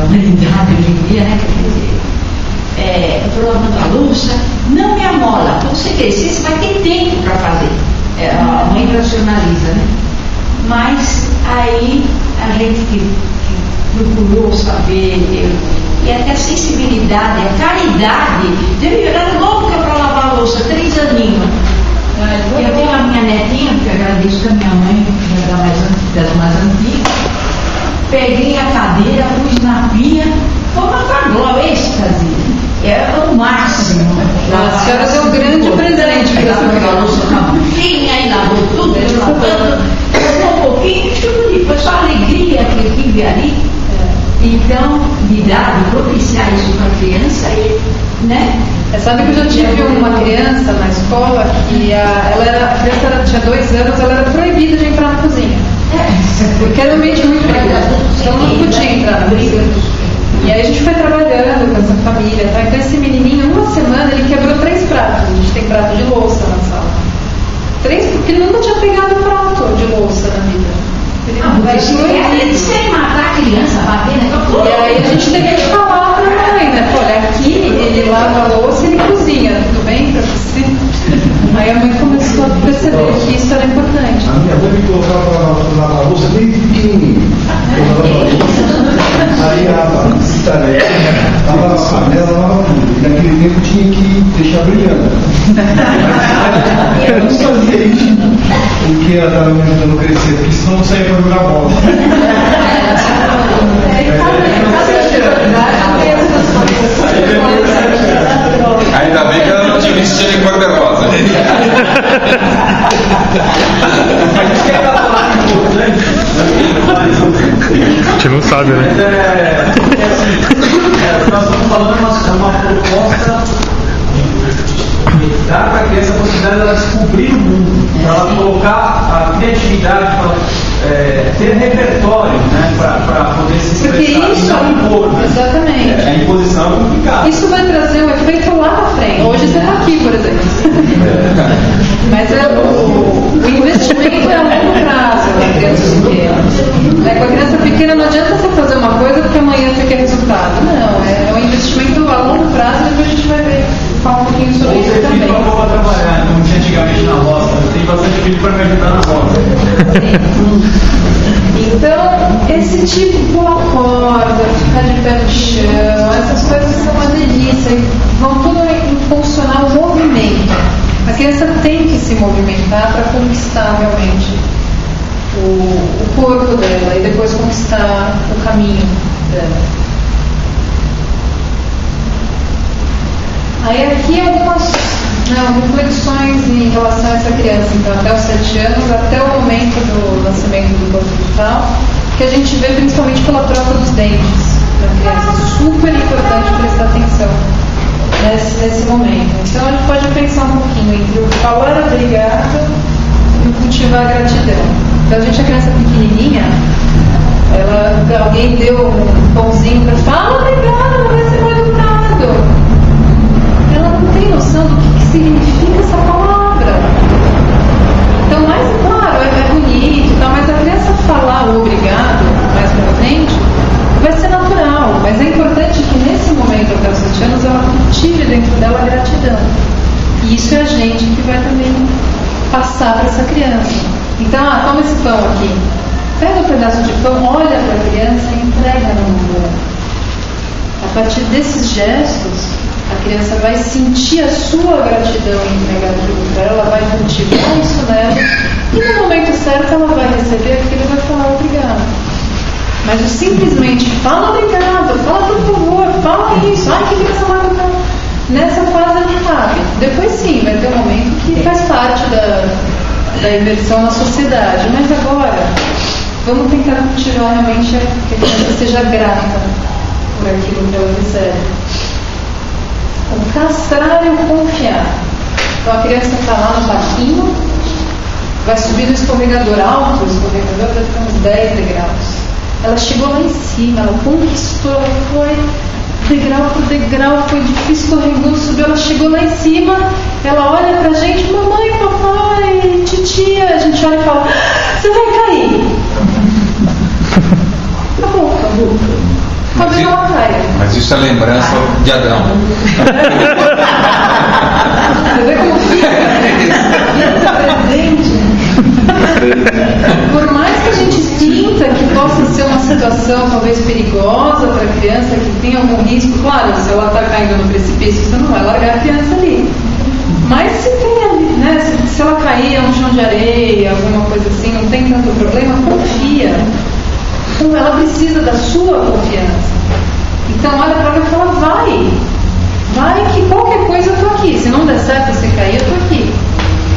humanidade hoje em dia, né? Quer dizer, eu estou lavando a louça, não me amola. Quando você crescer, você vai ter tempo para fazer. A mãe racionaliza, né? Mas aí a gente que procurou saber, e até a sensibilidade, a caridade, deve virar louca para lavar a louça, 3 aninhos. Eu tenho a minha netinha, que eu agradeço que a minha mãe, das mais antigas, peguei a cadeira, pus na pia, foi uma cagou, êxtase. É o máximo. A senhora deu um grande presente para essa criança. Aí lavou tudo, lavando, lavou um pouquinho, foi só a alegria que eu tive ali. Então, propiciar isso para a criança e, né? Sabe que eu já tive uma criança na escola que a criança tinha 2 anos, ela era proibida de entrar na cozinha. Porque era um ambiente muito perigoso. Então não podia entrar na cozinha. E aí a gente foi trabalhando com essa família, tá? Então esse menininho, uma semana, ele quebrou 3 pratos. A gente tem prato de louça na sala. 3, porque ele nunca tinha pegado prato de louça na vida. Eles querem matar a criança, bater, né? E aí a gente teve que falar pra mãe, né? Olha, aqui ele lava a louça e ele cozinha, tudo bem pra você? Aí a mãe começou a perceber que isso era importante. A minha mãe me colocava para lavar a louça desde pequenininho. Aí a lavava a panela, lavava tudo. E naquele tempo tinha que deixar brilhando. Eu não fazia isso porque ela estava me ajudando a crescer, porque senão não saía para jogar bola. Ainda bem que ela não te vestia de cor-de-rosa. A gente não sabe, né? Nós estamos falando uma proposta de dar para a criança a possibilidade de ela descobrir o mundo, para ela colocar a criatividade, para ter repertório, né, para poder se expressar. Porque isso, né? exatamente. A imposição é complicada. Isso vai trazer um efeito lá na frente. Hoje você está aqui, por exemplo. Mas o investimento é a longo prazo com a criança pequena. Com a criança pequena não adianta você fazer uma coisa porque amanhã você quer resultado. Não, é um investimento a longo prazo e depois a gente vai falar um pouquinho sobre isso também. Filho para trabalhar, como tinha antigamente na roça. Eu tenho bastante filho para me ajudar na roça. Então, esse tipo de pular corda, ficar de pé no chão, essas coisas são uma delícia e vão tudo impulsionar o movimento. A criança tem que se movimentar para conquistar realmente o corpo dela e depois conquistar o caminho dela. Aí aqui algumas reflexões em relação a essa criança, então até os 7 anos, até o momento do nascimento do corpo vital, que a gente vê principalmente pela troca dos dentes da criança. Super importante prestar atenção nesse momento. Então a gente pode pensar um pouquinho entre o falar obrigado e o cultivar a gratidão. Então a criança pequenininha, alguém deu um pãozinho para falar obrigado, vai ser mal educado. Ela não tem noção do que significa essa palavra. Então, mais claro, é bonito e tal, mas a criança falar o obrigado mais pra frente vai ser natural, mas é importante que nesse momento, até os 7 anos, ela cultive dentro dela a gratidão. criança. Então, toma esse pão aqui. Pega um pedaço de pão, olha para a criança e entrega na mão dela. A partir desses gestos, a criança vai sentir a sua gratidão em entregar aquilo para ela, vai cultivar isso nela, e no momento certo ela vai receber aquilo e vai falar obrigado. Mas o simplesmente fala obrigado, fala por favor, fala isso, ai que criança maravilhosa. Nessa fase ele cabe. Depois sim, vai ter um momento que faz parte da imersão na sociedade. Mas agora, vamos tentar cultivar realmente que a criança seja grata por aquilo que ela recebe. O castrar e o confiar. Então a criança está lá no parquinho, vai subir no escorregador alto, o escorregador vai ter uns 10 degraus. Ela chegou lá em cima, ela conquistou, ela foi degrau por degrau, foi difícil, escorregou, subiu, ela chegou lá em cima, ela olha pra gente, mamãe, papai, titia, a gente olha e fala, você vai cair. Acabou. Talvez ela caia. Mas isso é lembrança de Adão. Você vê como fica? Presente. Por mais que a gente sinta que possa ser uma situação talvez perigosa para a criança, que tem algum risco, claro, se ela está caindo no precipício, você não vai largar a criança ali. Mas se tem ali, né, se ela cair no chão de areia, alguma coisa assim, não tem tanto problema, confia. Então ela precisa da sua confiança. Então olha para ela e fala, vai que qualquer coisa eu estou aqui. Se não der certo você cair, eu estou aqui.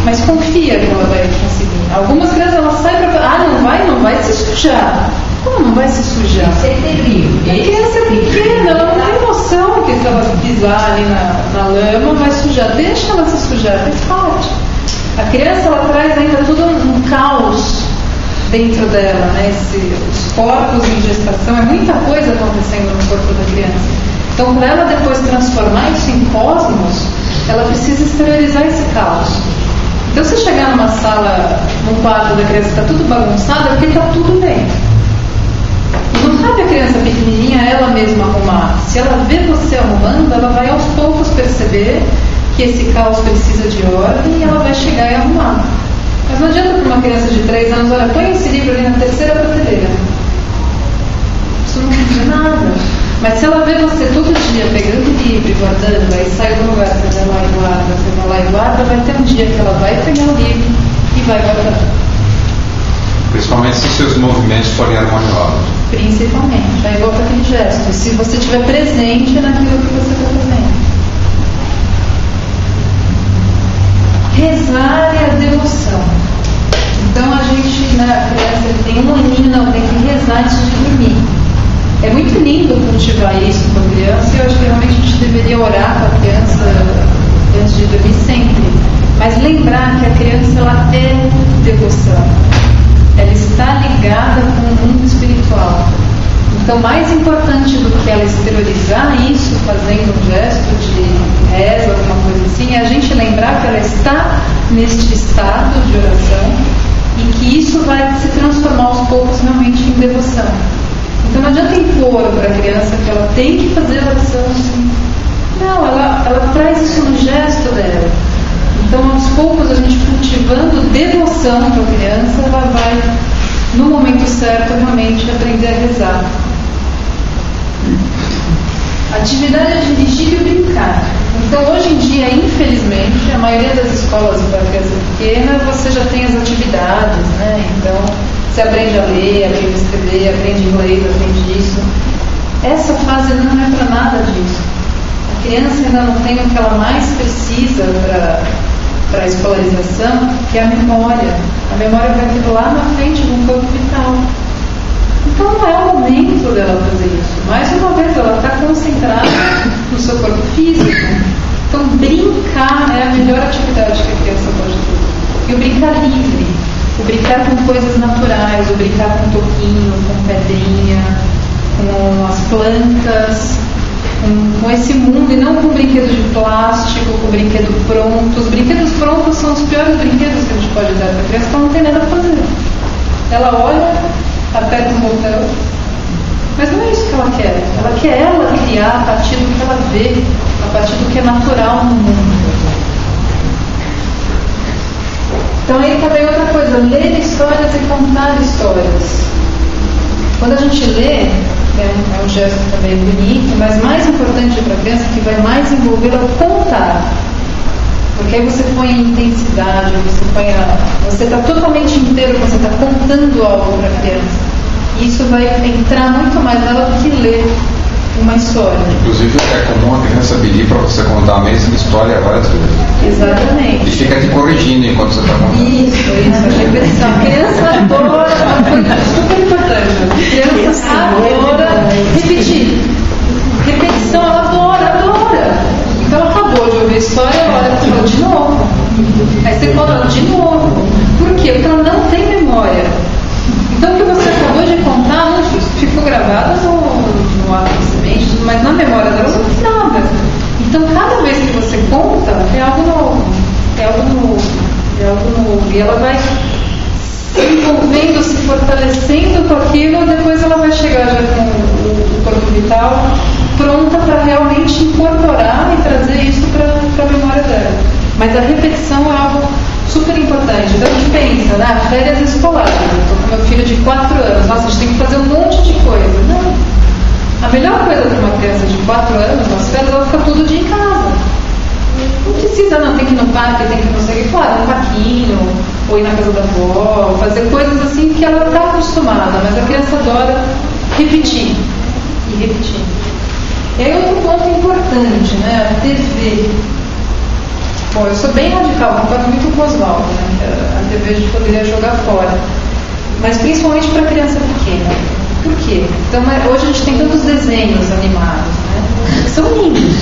Mas confia que ela vai conseguir. Algumas crianças elas saem para não vai se sujar. Como não vai se sujar? Isso é terrível. A criança é pequena, ela não tem noção que se ela pisar ali na lama vai sujar. Deixa ela se sujar, faz parte. A criança ela traz ainda tudo um caos dentro dela, né? Os corpos em gestação, é muita coisa acontecendo no corpo da criança. Então, para ela depois transformar isso em cosmos, ela precisa exteriorizar esse caos. Então, se chegar numa sala, num quarto da criança que está tudo bagunçado, é porque está tudo bem. Não cabe a criança pequenininha ela mesma arrumar. Se ela vê você arrumando, ela vai aos poucos perceber que esse caos precisa de ordem e ela vai chegar e arrumar. Mas não adianta para uma criança de 3 anos, olha, põe esse livro ali na terceira prateleira. Isso não muda nada. Mas se ela vê você todo dia pegando livro e guardando, aí sai do lugar, você vai lá e guarda, você vai lá e guarda, vai ter um dia que ela vai pegar o livro e vai guardar. Principalmente se seus movimentos forem harmoniosos. Principalmente. Aí volta aquele gesto. Se você estiver presente naquilo que você está fazendo. Rezar é a devoção. Então a gente, a criança tem um aninho, não, tem que rezar antes de dormir. É muito lindo cultivar isso com a criança e eu acho que realmente a gente deveria orar com a criança antes de dormir sempre. Mas lembrar que a criança ela é devoção. Ela está ligada com o mundo espiritual. Então, mais importante do que ela exteriorizar isso, fazendo um gesto de reza, alguma coisa assim, é a gente lembrar que ela está neste estado de oração e que isso vai se transformar aos poucos realmente em devoção. Então, não adianta impor para a criança que ela tem que fazer a oração assim. Não, ela traz isso no gesto dela. Então, aos poucos, a gente cultivando devoção para a criança, ela vai, no momento certo, realmente aprender a rezar. Atividade é dirigir e brincar. Então, hoje em dia, infelizmente, a maioria das escolas para criança pequena, você já tem as atividades, né? Então, você aprende a ler, aprende a escrever, aprende inglês, aprende isso. Essa fase não é para nada disso. A criança ainda não tem o que ela mais precisa para a escolarização, que é a memória. A memória vai vir lá na frente de um corpo vital. Então não é o momento dela fazer isso. Mais uma vez, ela está concentrada no seu corpo físico. Então brincar é a melhor atividade que a criança pode ter. E o brincar livre. O brincar com coisas naturais, o brincar com toquinho, com pedrinha, com as plantas, com esse mundo, e não com brinquedo de plástico, com brinquedo pronto. Os brinquedos prontos são os piores brinquedos que a gente pode dar para a criança, porque ela não tem nada a fazer. Ela olha, aperta um botão, mas não é isso que ela quer. Ela quer criar a partir do que ela vê, a partir do que é natural no mundo. Então aí também outra coisa, ler histórias e contar histórias. Quando a gente lê, é um gesto também bonito, mas mais importante para a criança, que vai mais envolvê-la, contar. Porque aí você põe a intensidade, você está totalmente inteiro, você está contando algo para a criança. E isso vai entrar muito mais nela do que ler uma história. Inclusive é comum a criança pedir para você contar a mesma história várias vezes. Exatamente. E fica te corrigindo enquanto você está contando. Isso, a repetição. A criança adora, uma coisa super importante. A criança adora repetir. Repetição, ela adora. Então ela acabou de ouvir a história, ela falou de novo. Aí você conta de novo. Por quê? Porque ela não tem memória. Então o que você acabou de contar não ficou gravado no ato de mente, mas na memória dela não tem nada. Então cada vez que você conta é algo novo. E ela vai se envolvendo, se fortalecendo com aquilo, depois ela vai chegar já com o corpo vital pronta para realmente incorporar e trazer isso para a memória dela. Mas a repetição é algo super importante. Então a gente pensa, férias escolares. Estou com meu filho de 4 anos, nossa, a gente tem que fazer um monte de coisa. Não. A melhor coisa para uma criança de 4 anos, nas férias, ela fica todo dia em casa. Não precisa, tem que ir no parque, tem que não sei o que, claro, um parquinho, ou ir na casa da avó, fazer coisas assim que ela está acostumada, mas a criança adora repetir. E repetir. E aí outro ponto importante, a TV. Bom, eu sou bem radical, concordo muito com o Oswaldo, que a TV a gente poderia jogar fora. Mas principalmente para criança pequena. Por quê? Então, hoje a gente tem tantos desenhos animados, que são lindos.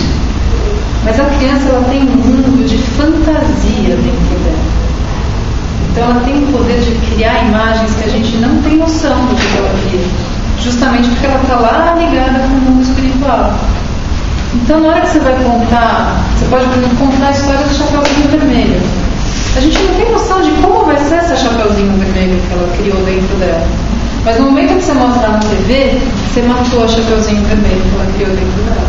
Mas a criança ela tem um mundo de fantasia dentro dela. Então ela tem o poder de criar imagens que a gente não tem noção do que ela cria. Justamente porque ela está lá ligada com o mundo espiritual. Então na hora que você vai contar, você pode, por exemplo, contar a história do Chapeuzinho Vermelho. A gente não tem noção de como vai ser essa Chapeuzinho Vermelho que ela criou dentro dela. Mas no momento que você mostra na TV, você matou a Chapeuzinho Vermelho que ela criou dentro dela.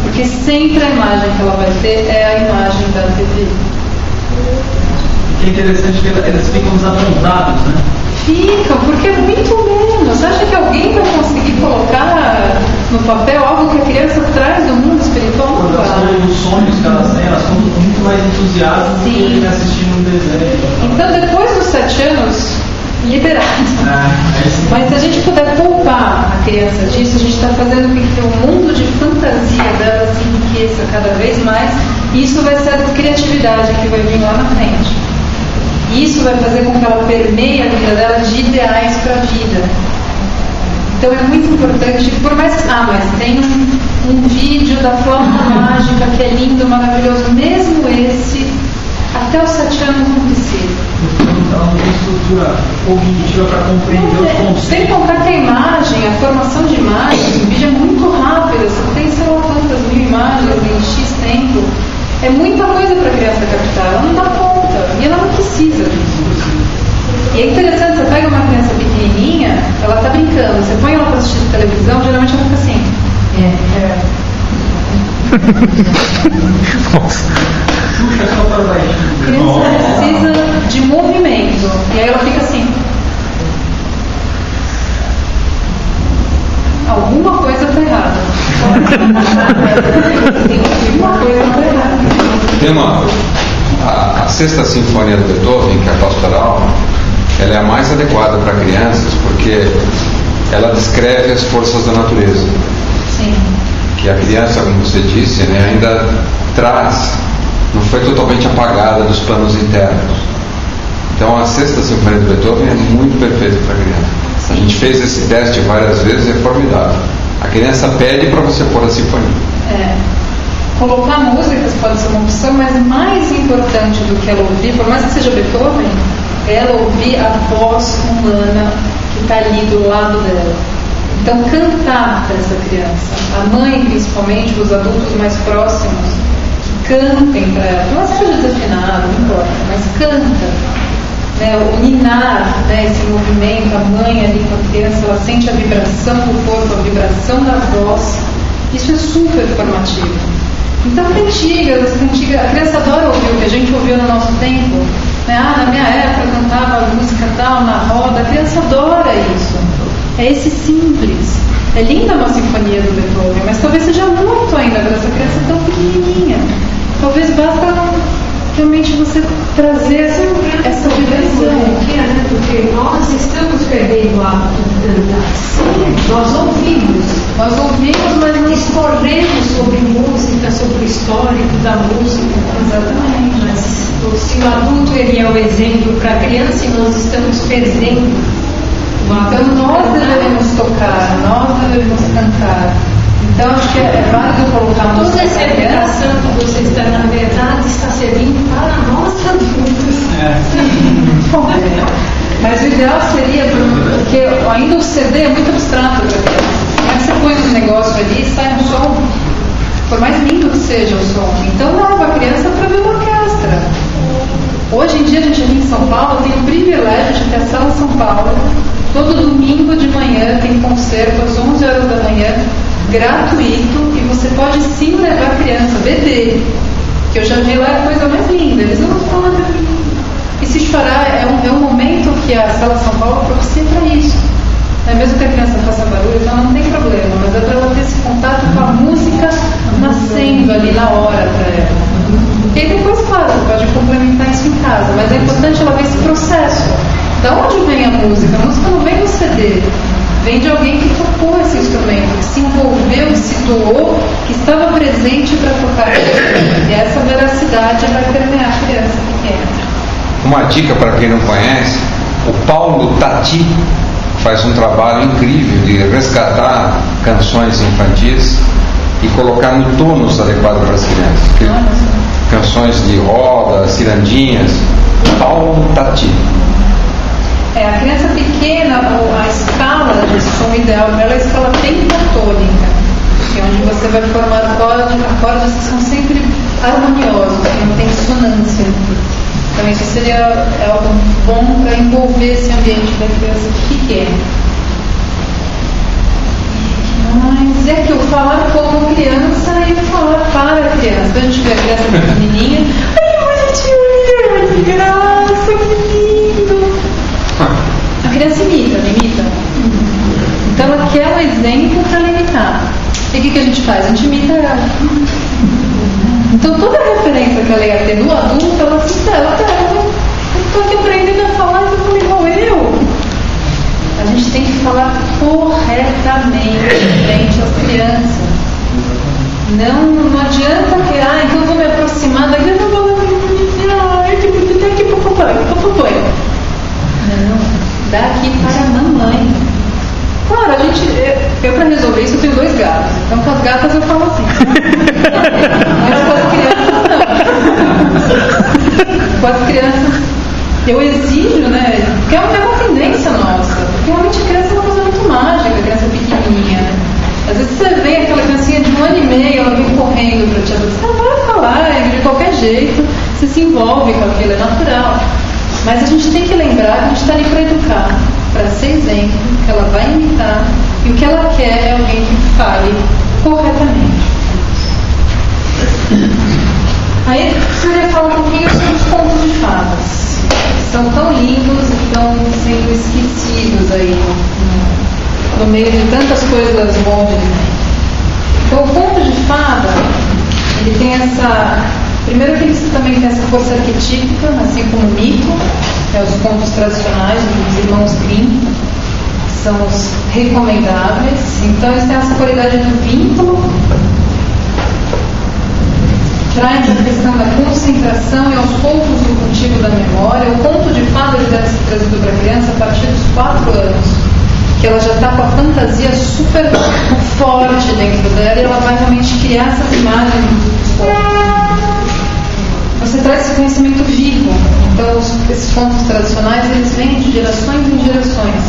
Porque sempre a imagem que ela vai ter é a imagem da TV. Que é interessante que eles ficam desapontados, Ficam, porque é muito menos. Você acha que alguém vai conseguir colocar no papel algo que a criança traz do mundo espiritual? Os sonhos que elas têm, elas são muito mais entusiastas do que assistindo um desenho. Então, depois dos 7 anos, liberado. Mas se a gente puder poupar a criança disso, a gente está fazendo com que o mundo de fantasia dela se enriqueça cada vez mais, e isso vai ser a criatividade que vai vir lá na frente. E isso vai fazer com que ela permeie a vida dela de ideais para a vida. Então é muito importante, por mais que... mas tem um vídeo da flauta mágica que é lindo, maravilhoso, mesmo esse, até os 7 anos não precisa. Ela não tem estrutura cognitiva para compreender os conceitos. Sem contar que a imagem, a formação de imagens, o vídeo é muito rápido, você tem sei lá quantas mil imagens em X tempo. É muita coisa para a criança captar, ela não dá conta, e ela não precisa disso. E é interessante, você pega uma criança pequenininha, ela está brincando, você põe ela para assistir televisão, geralmente ela fica assim. A criança precisa de movimento, e aí ela fica assim. Alguma coisa está errada. Alguma coisa está errada. Tem a Sexta Sinfonia do Beethoven, que é a pastoral, ela é a mais adequada para crianças porque ela descreve as forças da natureza. Sim. Que a criança, como você disse, ainda traz, não foi totalmente apagada dos planos internos. Então a Sexta Sinfonia do Beethoven é muito perfeita para a criança. A gente fez esse teste várias vezes e é formidável. A criança pede para você pôr a sinfonia. Colocar músicas pode ser uma opção, mas mais importante do que ela ouvir, por mais que seja Beethoven, é ela ouvir a voz humana que está ali do lado dela. Então cantar para essa criança, a mãe principalmente, os adultos mais próximos, que cantem para ela, não seja desafinado, não importa, mas canta. O ninar, esse movimento, a mãe ali com a criança, ela sente a vibração do corpo, a vibração da voz, isso é super formativo. Então cantigas, a criança adora ouvir o que a gente ouviu no nosso tempo, Né? Na minha época eu cantava música tal, na roda. A criança adora isso. É esse simples. É linda uma sinfonia do Beethoven, mas talvez seja muito ainda para essa criança tão pequenininha. Talvez basta realmente você trazer essa dimensão. Porque nós estamos perdendo o hábito de cantar. Nós ouvimos, mas não escolhemos sobre música, sobre o histórico da música. Exatamente. Mas se o adulto ele é o exemplo para a criança e nós estamos perdendo. Então nós devemos tocar, nós devemos cantar. Então acho que é válido colocar música. Toda essa educação que você está, na verdade, está servindo para nós adultos. Mas o ideal seria, porque ainda o CD é muito abstrato para criança. Como é que você põe um negócio ali e sai um som? Por mais lindo que seja o som. Então leva a criança para ver uma orquestra. Hoje em dia a gente aqui em São Paulo tem o privilégio de ter a Sala São Paulo. Todo domingo de manhã tem concerto às 11 horas da manhã, gratuito, e você pode sim levar a criança, bebê, que eu já vi lá a coisa mais linda. Eles vão falar pra mim. E se chorar, é um momento que a Sala São Paulo propicia para isso. Mesmo que a criança faça barulho, então não tem problema, mas é para ela ter esse contato com a música nascendo ali na hora para ela. E aí depois, claro, você pode complementar isso em casa, mas é importante ela ver esse processo. Da onde vem a música? A música não vem do CD, vem de alguém que tocou esse instrumento, que se envolveu, que se doou, que estava presente para tocar. E essa veracidade vai permear a criança pequena. Uma dica para quem não conhece: o Paulo Tati faz um trabalho incrível de resgatar canções infantis e colocar no tônus adequado para as crianças. Canções de roda, cirandinhas. Paulo Tati. A criança pequena, a escala de som ideal dela é a escala pentatônica, que é onde você vai formar acordes que são sempre harmoniosos, que não tem dissonância. Então isso seria algo bom para envolver esse ambiente da criança pequena. Mas é que eu falar como criança e falar para a criança. Quando a gente vê a criança pequenininha, ai, bonitinho, que graça, que lindo. A criança imita. Então ela quer um exemplo para imitar. E o que a gente faz? A gente imita ela. Então toda a referência que ela ia ter do adulto, ela se ela pega. Eu estou aqui aprendendo a falar, você fala igual eu. A gente tem que falar corretamente frente às crianças. Não adianta que, então eu vou me aproximar da criança e vou falar, ai, que bonito, aqui pro papai. Não, daqui para a mamãe. Claro, eu para resolver isso eu tenho 2 gatos. Então com as gatas eu falo assim. Mas com as crianças não. Com as crianças eu exijo, né? Porque é uma tendência nossa. Porque realmente a criança é uma coisa muito mágica, a criança pequenininha, né? Às vezes você vê aquela criancinha de 1 ano e meio, ela vem correndo para te adotar. Você vai falar de qualquer jeito, você se envolve com aquilo, é natural. Mas a gente tem que lembrar que a gente está ali para educar, para ser exemplo, que ela vai imitar, e o que ela quer é alguém que fale corretamente. Aí eu queria falar um pouquinho sobre os contos de fadas. São tão lindos e estão sendo esquecidos aí no meio de tantas coisas boas de Disney. Então o conto de fada, ele tem essa... Primeiro que ele também tem essa força arquetípica, assim como o mito, os contos tradicionais dos irmãos Grimm, que são os recomendáveis. Então eles têm essa qualidade do vínculo, traz a questão da concentração e aos poucos o cultivo da memória. O conto de fada ele deve ser trazido para a criança a partir dos 4 anos, que ela já está com a fantasia super forte dentro dela e ela vai realmente criar essas imagens dos contos. Você traz esse conhecimento vivo. Então esses contos tradicionais eles vêm de gerações em gerações.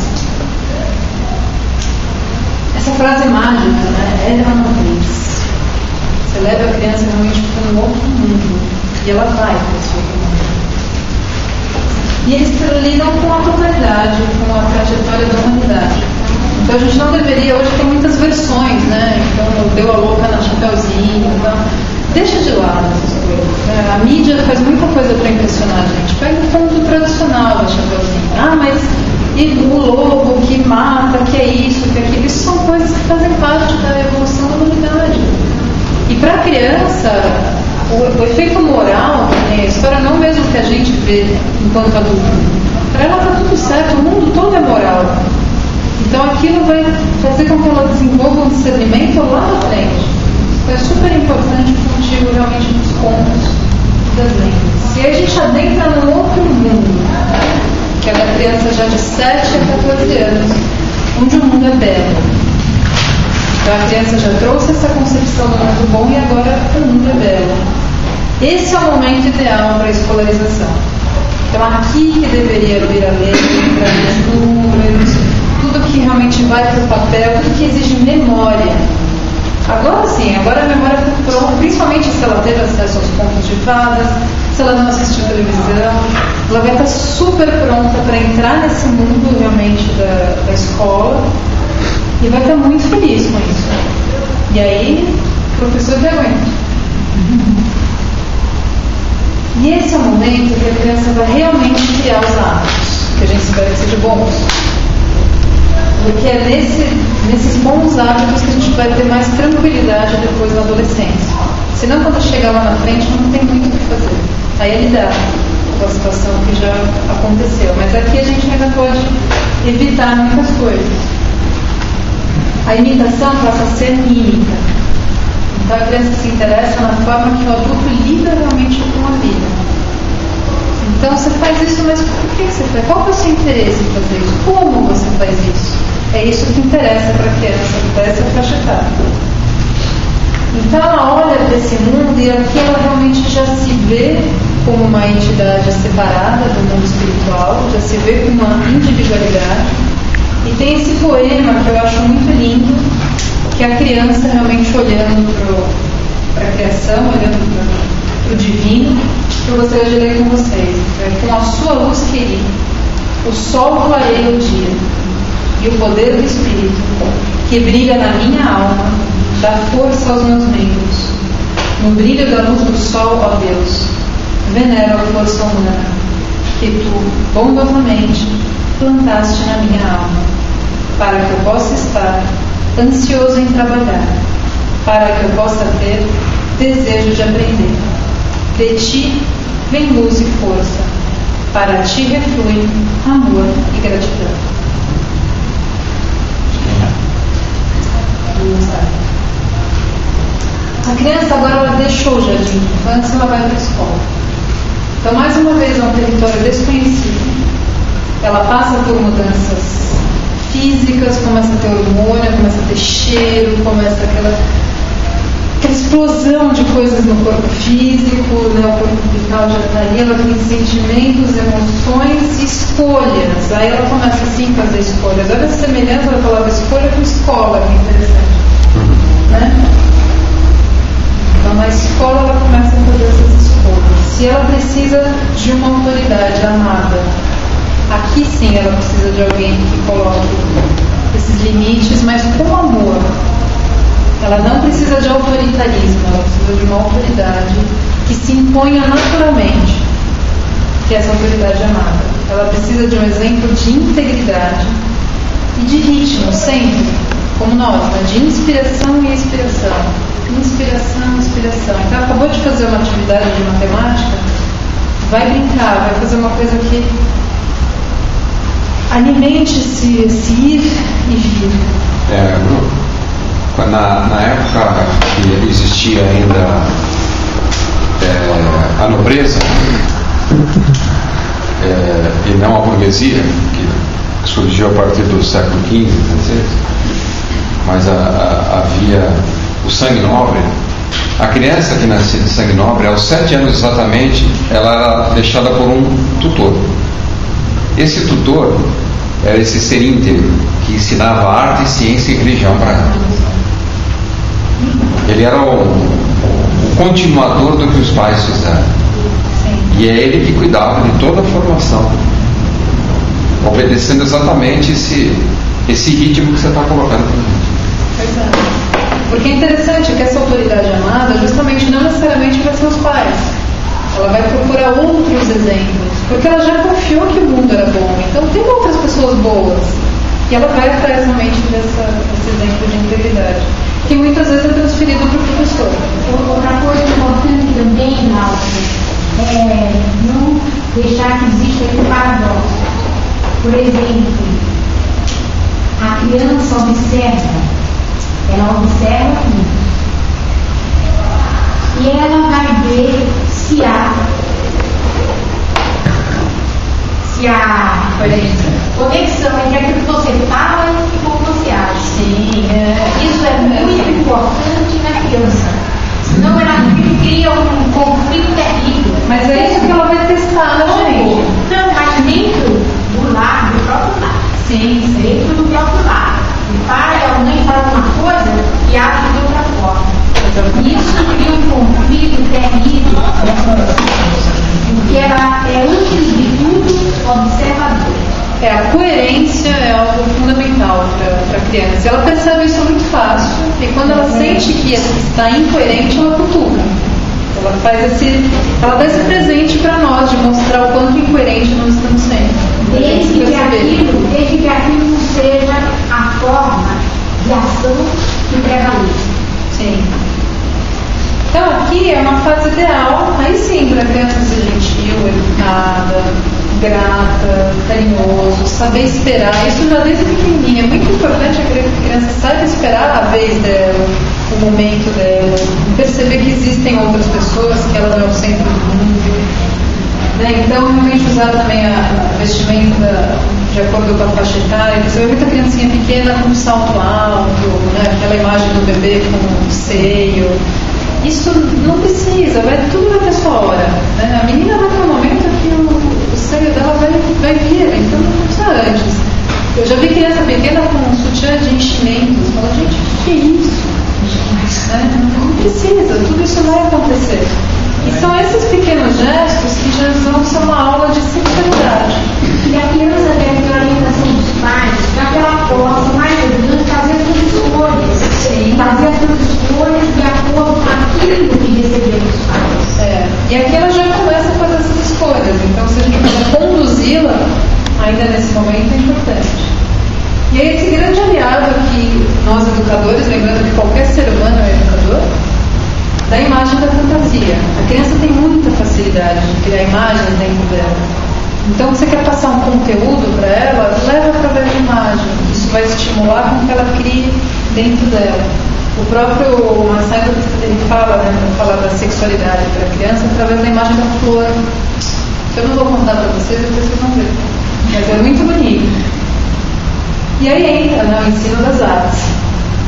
Essa frase é mágica, né? Era uma vez. Você leva a criança realmente para um outro mundo e ela vai para esse outro mundo. E eles lidam com a totalidade, com a trajetória da humanidade. Então a gente não deveria, hoje tem muitas versões, né? Então deu a louca na Chapeuzinho, então, deixa de lado essas coisas. Né? A mídia faz muita coisa para impressionar a gente. Pega o fundo tradicional da Chapeuzinho. Mas e o lobo que mata, que é isso, que é aquilo. Isso são coisas que fazem parte da evolução da humanidade. E para a criança, o efeito moral, a história não mesmo que a gente vê enquanto adulto. Para ela está tudo certo, o mundo todo é moral. Então aquilo vai fazer com que ela desenvolva um discernimento lá na frente. Então é super importante contigo realmente nos contos das lendas. E aí a gente adentra num outro mundo, que é da criança já de 7 a 14 anos, onde o mundo é belo. Então a criança já trouxe essa concepção do mundo bom e agora o mundo é belo. Esse é o momento ideal para a escolarização. Então aqui que deveria vir a ler, entrar nos números, tudo que realmente vai para o papel, tudo que exige memória. Agora sim, agora a memória está pronta, principalmente se ela teve acesso aos contos de fadas, se ela não assistiu televisão, ela vai estar super pronta para entrar nesse mundo realmente da escola e vai estar muito feliz com isso. E aí, o professor que aguenta. E esse é o momento que a criança vai realmente criar os hábitos, que a gente espera que sejam bons. Porque é nesses bons hábitos que a gente vai ter mais tranquilidade depois na adolescência. Senão, quando chegar lá na frente, não tem muito o que fazer. Aí é lidar com a situação que já aconteceu. Mas aqui a gente ainda pode evitar muitas coisas. A imitação passa a ser mímica. Então a criança se interessa na forma que o adulto lida realmente com a vida. Então você faz isso, mas por que você faz? Qual é o seu interesse em fazer isso? Como você faz isso? É isso que interessa para a criança, dessa faixa etária. Então ela olha para esse mundo e aqui ela realmente já se vê como uma entidade separada do mundo espiritual, já se vê como uma individualidade. E tem esse poema que eu acho muito lindo, que é a criança realmente olhando para a criação, olhando para o divino, que eu gostaria de ler com vocês. Com a sua luz querida, o sol clareia o dia, e o poder do Espírito, que brilha na minha alma, dá força aos meus membros. No brilho da luz do sol, ó Deus, venero a força humana, que tu, bondosamente, plantaste na minha alma, para que eu possa estar ansioso em trabalhar, para que eu possa ter desejo de aprender. De ti vem luz e força, para ti reflui amor e gratidão. A criança agora ela deixou o jardim, antes ela vai para a escola. Então mais uma vez é um território desconhecido. Ela passa por mudanças físicas, começa a ter hormônio, começa a ter cheiro, começa aquela explosão de coisas no corpo físico, né? O corpo vital já está ali, ela tem sentimentos, emoções e escolhas. Aí ela começa assim a fazer escolhas. Olha a semelhança da palavra escolha com escola, que é interessante. Né? Então na escola ela começa a fazer essas escolhas. Se ela precisa de uma autoridade amada, aqui sim ela precisa de alguém que coloque esses limites, mas com amor. Ela não precisa de autoritarismo, ela precisa de uma autoridade que se imponha naturalmente, que é essa autoridade amada. Ela precisa de um exemplo de integridade e de ritmo, sempre, como nós, né? De inspiração e expiração. Inspiração, inspiração. Então, acabou de fazer uma atividade de matemática, vai brincar, vai fazer uma coisa que alimente-se ir e vir. Na época que existia ainda a nobreza e não a burguesia, que surgiu a partir do século XV, mas havia o sangue nobre. A criança que nascia de sangue nobre, aos 7 anos exatamente, ela era deixada por um tutor. Esse tutor era esse ser íntegro que ensinava arte, ciência e religião para ela. Ele era o continuador do que os pais fizeram. E é ele que cuidava de toda a formação, obedecendo exatamente esse ritmo que você está colocando para mim. Pois é. Porque é interessante que essa autoridade amada justamente não necessariamente vai ser os pais. Ela exemplos, porque ela já confiou que o mundo era bom, então tem outras pessoas boas. E ela vai atrás realmente desse exemplo de integridade, que muitas vezes é transferido para o professor. Outra coisa importante também, Laura, é não deixar que exista aquele paradoxo. Por exemplo, a criança observa, ela observa tudo. E ela vai ver se há conexão entre aquilo que você fala e o que você acha. Sim, isso é muito importante na criança. Senão ela cria um conflito terrível. Mas é isso que ela vai testar, gente. Não, mas dentro do lar, do próprio lar. Sim, dentro do próprio lar. O pai e a mãe falam uma coisa e agem de outra forma. Isso cria um conflito terrível. Porque ela é, antes de tudo, observadora. A coerência é algo fundamental para a criança. Ela percebe isso muito fácil e quando ela sente que está incoerente, ela cutuca. Ela dá esse presente para nós de mostrar o quanto incoerente nós estamos sendo. Desde que aquilo não seja a forma de ação que prevaleça. Sim. Então aqui é uma fase ideal, aí sim, para a criança ser gentil, educada, grata, carinhoso, saber esperar. Isso já desde pequenininha. É muito importante a criança saiba esperar a vez dela, o momento dela, perceber que existem outras pessoas, que ela não é o centro do mundo. Né? Então, realmente usar também a vestimenta de acordo com a faixa etária. Você vê muita criancinha pequena com salto alto, né? Aquela imagem do bebê com seio. Isso não precisa, tudo vai ter sua hora. Né? A menina vai ter um momento que o seio dela vai vir, então não precisa antes. Eu já vi criança pequena com um sutiã de enchimentos. Fala, gente, o que é isso? Não precisa, tudo isso vai acontecer. E são esses pequenos gestos que já vão ser uma aula de sexualidade. E a criança deve ter a orientação dos pais para que ela possa, mais adiante, fazer as suas escolhas. Sim. Fazer as suas escolhas de acordo com aquilo que recebeu dos pais. E aqui ela já começa a fazer essas escolhas. Então, se a gente puder conduzi-la ainda nesse momento, é importante. E aí, esse grande aliado aqui, nós educadores, lembrando que qualquer ser humano é educador, da imagem da fantasia. A criança tem muita facilidade de criar imagens dentro dela. Então, você quer passar um conteúdo para ela, leva através de imagem. Isso vai estimular com que ela crie dentro dela. O próprio Marcelo, ele fala, né, para falar da sexualidade para a criança, através da imagem da flor. Eu não vou contar para vocês, depois vocês vão ver. Mas é muito bonito. E aí entra, né, o ensino das artes.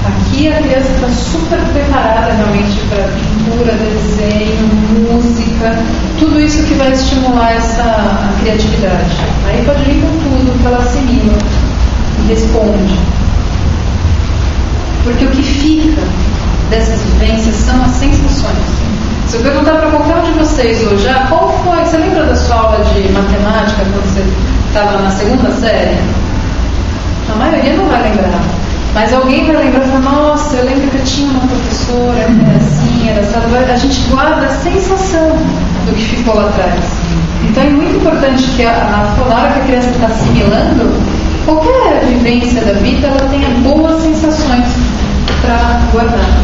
Aqui a criança está super preparada realmente para pintura, desenho, música, tudo isso que vai estimular a criatividade. Aí pode vir com tudo que ela assimila e responde. Porque o que fica dessas vivências são as sensações. Se eu perguntar para qualquer um de vocês hoje, qual foi? Você lembra da sua aula de matemática quando você estava na segunda série? A maioria não vai lembrar. Mas alguém vai lembrar e falar, nossa, eu lembro que eu tinha uma professora, era assim, era assado. A gente guarda a sensação do que ficou lá atrás. Então é muito importante que na hora que a criança está assimilando, qualquer vivência da vida, ela tenha boas sensações para guardar.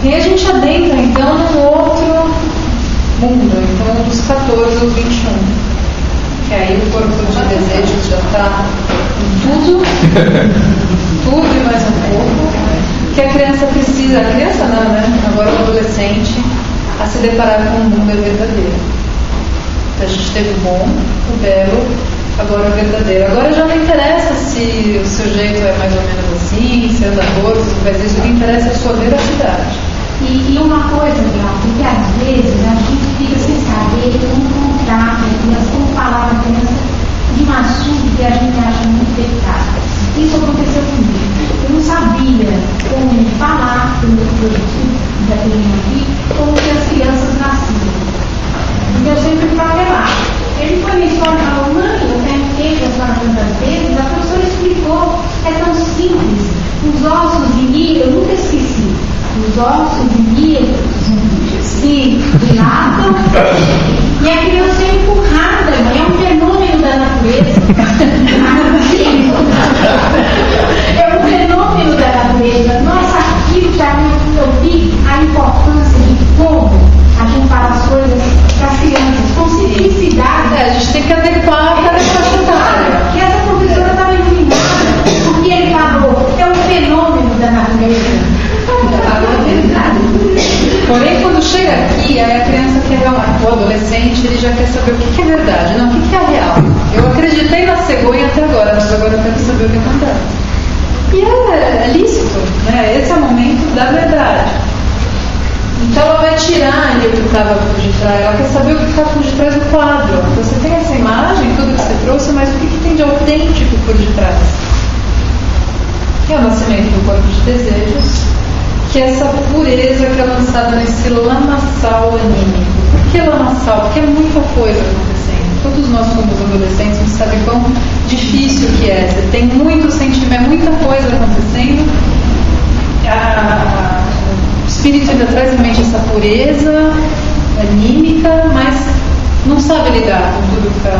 E a gente adentra então num outro mundo, então dos 14 aos 21. Que aí o corpo de desejo já está em tudo e mais um pouco, que a criança precisa, a criança não, né? Agora o adolescente, a se deparar com o mundo verdadeiro. Então, a gente teve o bom, o belo, agora o verdadeiro. Agora já não interessa se o seu jeito é mais ou menos assim, se anda gordo, se faz isso, o que interessa é a sua veracidade. E uma coisa, Legal, porque às vezes a gente fica sem saber como contar para a criança, como falar para a criança de um assunto que a gente acha muito delicado. Isso aconteceu comigo. Eu não sabia como falar para o meu produto, aqui, como que as crianças nasciam. Então eu sempre fui apelar. Ele foi na escola e falou, mãe, eu perguntei para a senhora tantas vezes, a professora explicou, é tão simples. Os ossos de milho, eu nunca esqueci. Os ossos de milho se dilatam E a criança é empurrada, é um fenômeno da natureza. É um fenômeno da natureza. Nós aqui já ouvi a importância de como a gente fala as coisas para as crianças, com simplicidade. A gente tem que adequar a cada faixa etária. Que essa professora estava iluminada, porque ele falou, é um fenômeno da natureza. Porém, quando chega aqui, aí a criança quer realmente, o adolescente, ele já quer saber o que é verdade, não, o que é real. Eu acreditei na cegonha até agora, mas agora eu quero saber o que acontece. E é lícito, né? Esse é o momento da verdade. Então ela vai tirar ali o que estava por detrás, ela quer saber o que está por detrás do quadro. Então, você tem essa imagem, tudo que você trouxe, mas o que tem de autêntico por detrás? Que é o nascimento do corpo de desejos, que é essa pureza que é lançada nesse lamaçal anímico. Por que lamaçal? Porque é muita coisa acontecendo. Todos nós somos adolescentes, a gente sabe quão difícil que é. Você tem muito sentimento, muita coisa acontecendo. O espírito ainda traz em mente essa pureza anímica, mas não sabe lidar com tudo que está.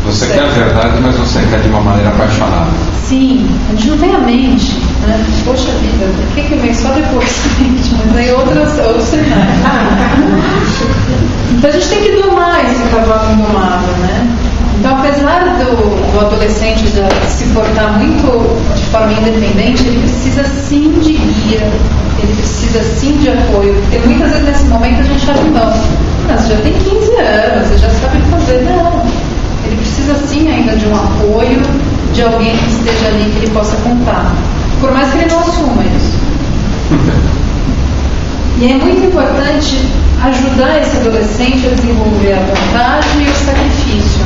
Você quer a verdade, mas você quer de uma maneira apaixonada. Sim, a gente não tem a mente, né? Poxa vida, o que vem só depois da mente? Mas aí outros cenários. Então a gente tem que domar esse cavalo indomável, né? Então, apesar do adolescente se portar muito de forma independente, ele precisa sim de guia, ele precisa sim de apoio, porque muitas vezes nesse momento a gente acha, não, você já tem 15 anos, você já sabe fazer, não. Ele precisa sim ainda de um apoio, de alguém que esteja ali, que ele possa contar, por mais que ele não assuma isso. E é muito importante ajudar esse adolescente a desenvolver a vontade e o sacrifício.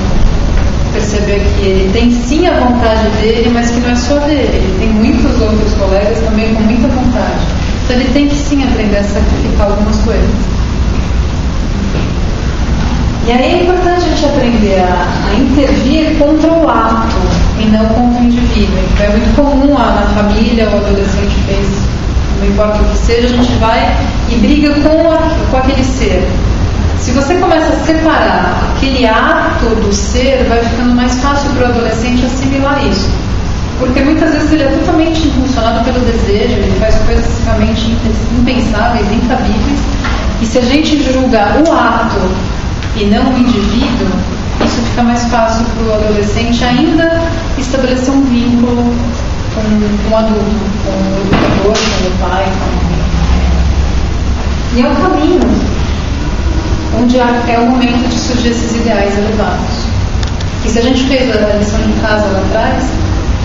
Perceber que ele tem sim a vontade dele, mas que não é só dele. Ele tem muitos outros colegas também com muita vontade. Então ele tem que sim aprender a sacrificar algumas coisas. E aí é importante a gente aprender a intervir contra o ato e não contra o indivíduo. Então é muito comum na família, o adolescente fez, não importa o que seja, a gente vai e briga com aquele ser. Se você começa a separar aquele ato do ser, vai ficando mais fácil para o adolescente assimilar isso. Porque muitas vezes ele é totalmente impulsionado pelo desejo, ele faz coisas realmente impensáveis, incabíveis. E se a gente julgar o ato e não o indivíduo, isso fica mais fácil para o adolescente ainda estabelecer um vínculo com o adulto, com o educador, com o pai, E é um caminho onde é o momento de surgir esses ideais elevados. E se a gente fez a lição de casa lá atrás,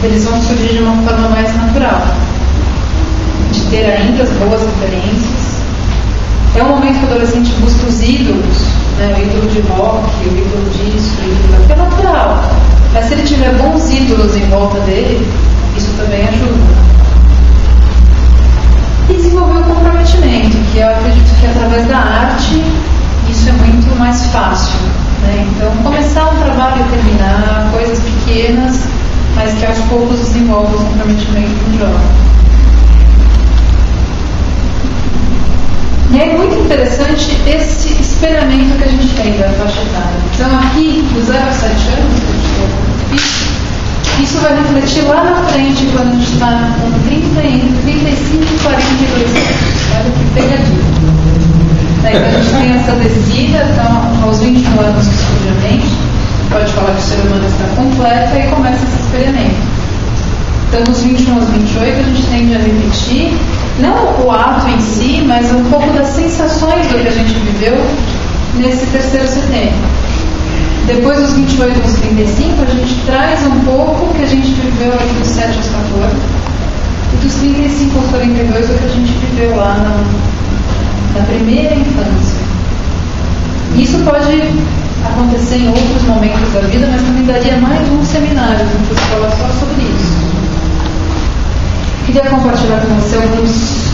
eles vão surgir de uma forma mais natural, de ter ainda as boas referências. É um momento que o adolescente busca os ídolos, né? O ídolo de rock, o ídolo disso, o ídolo daquilo, é natural. Mas se ele tiver bons ídolos em volta dele, isso também ajuda. E desenvolver o comprometimento, que eu acredito que através da arte isso é muito mais fácil, né? Então, começar um trabalho e terminar, coisas pequenas, mas que aos poucos desenvolvam o comprometimento com o jovem. E é muito interessante esse espelhamento que a gente tem da faixa etária. Então, aqui, do 0 a 7 anos, isso vai refletir lá na frente, quando a gente está com 35 e 42 anos. Olha que pegadinha. Então a gente tem essa descida, então aos 21 anos que surge a mente, pode falar que o ser humano está completo e começa esse experimento. Então dos 21 aos 28 a gente tende a repetir, não o ato em si, mas um pouco das sensações do que a gente viveu nesse terceiro setembro. Depois dos 28 aos 35 a gente traz um pouco o que a gente viveu ali dos 7 aos 14 e dos 35 aos 42 o que a gente viveu lá na primeira infância. Isso pode acontecer em outros momentos da vida, mas também daria mais um seminário de escola só sobre isso. Queria compartilhar com você alguns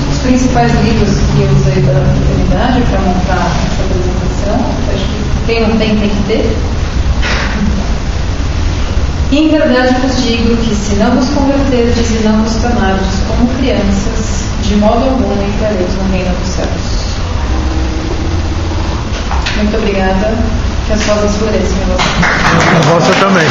dos principais livros que eu usei da maternidade para montar essa apresentação. Acho que quem não tem que ter. E em verdade vos digo que se não vos converterdes e não vos tornardes como crianças, de modo algum entrareis no reino dos céus. Muito obrigada. que as rosas floresçam em você. A vossa também.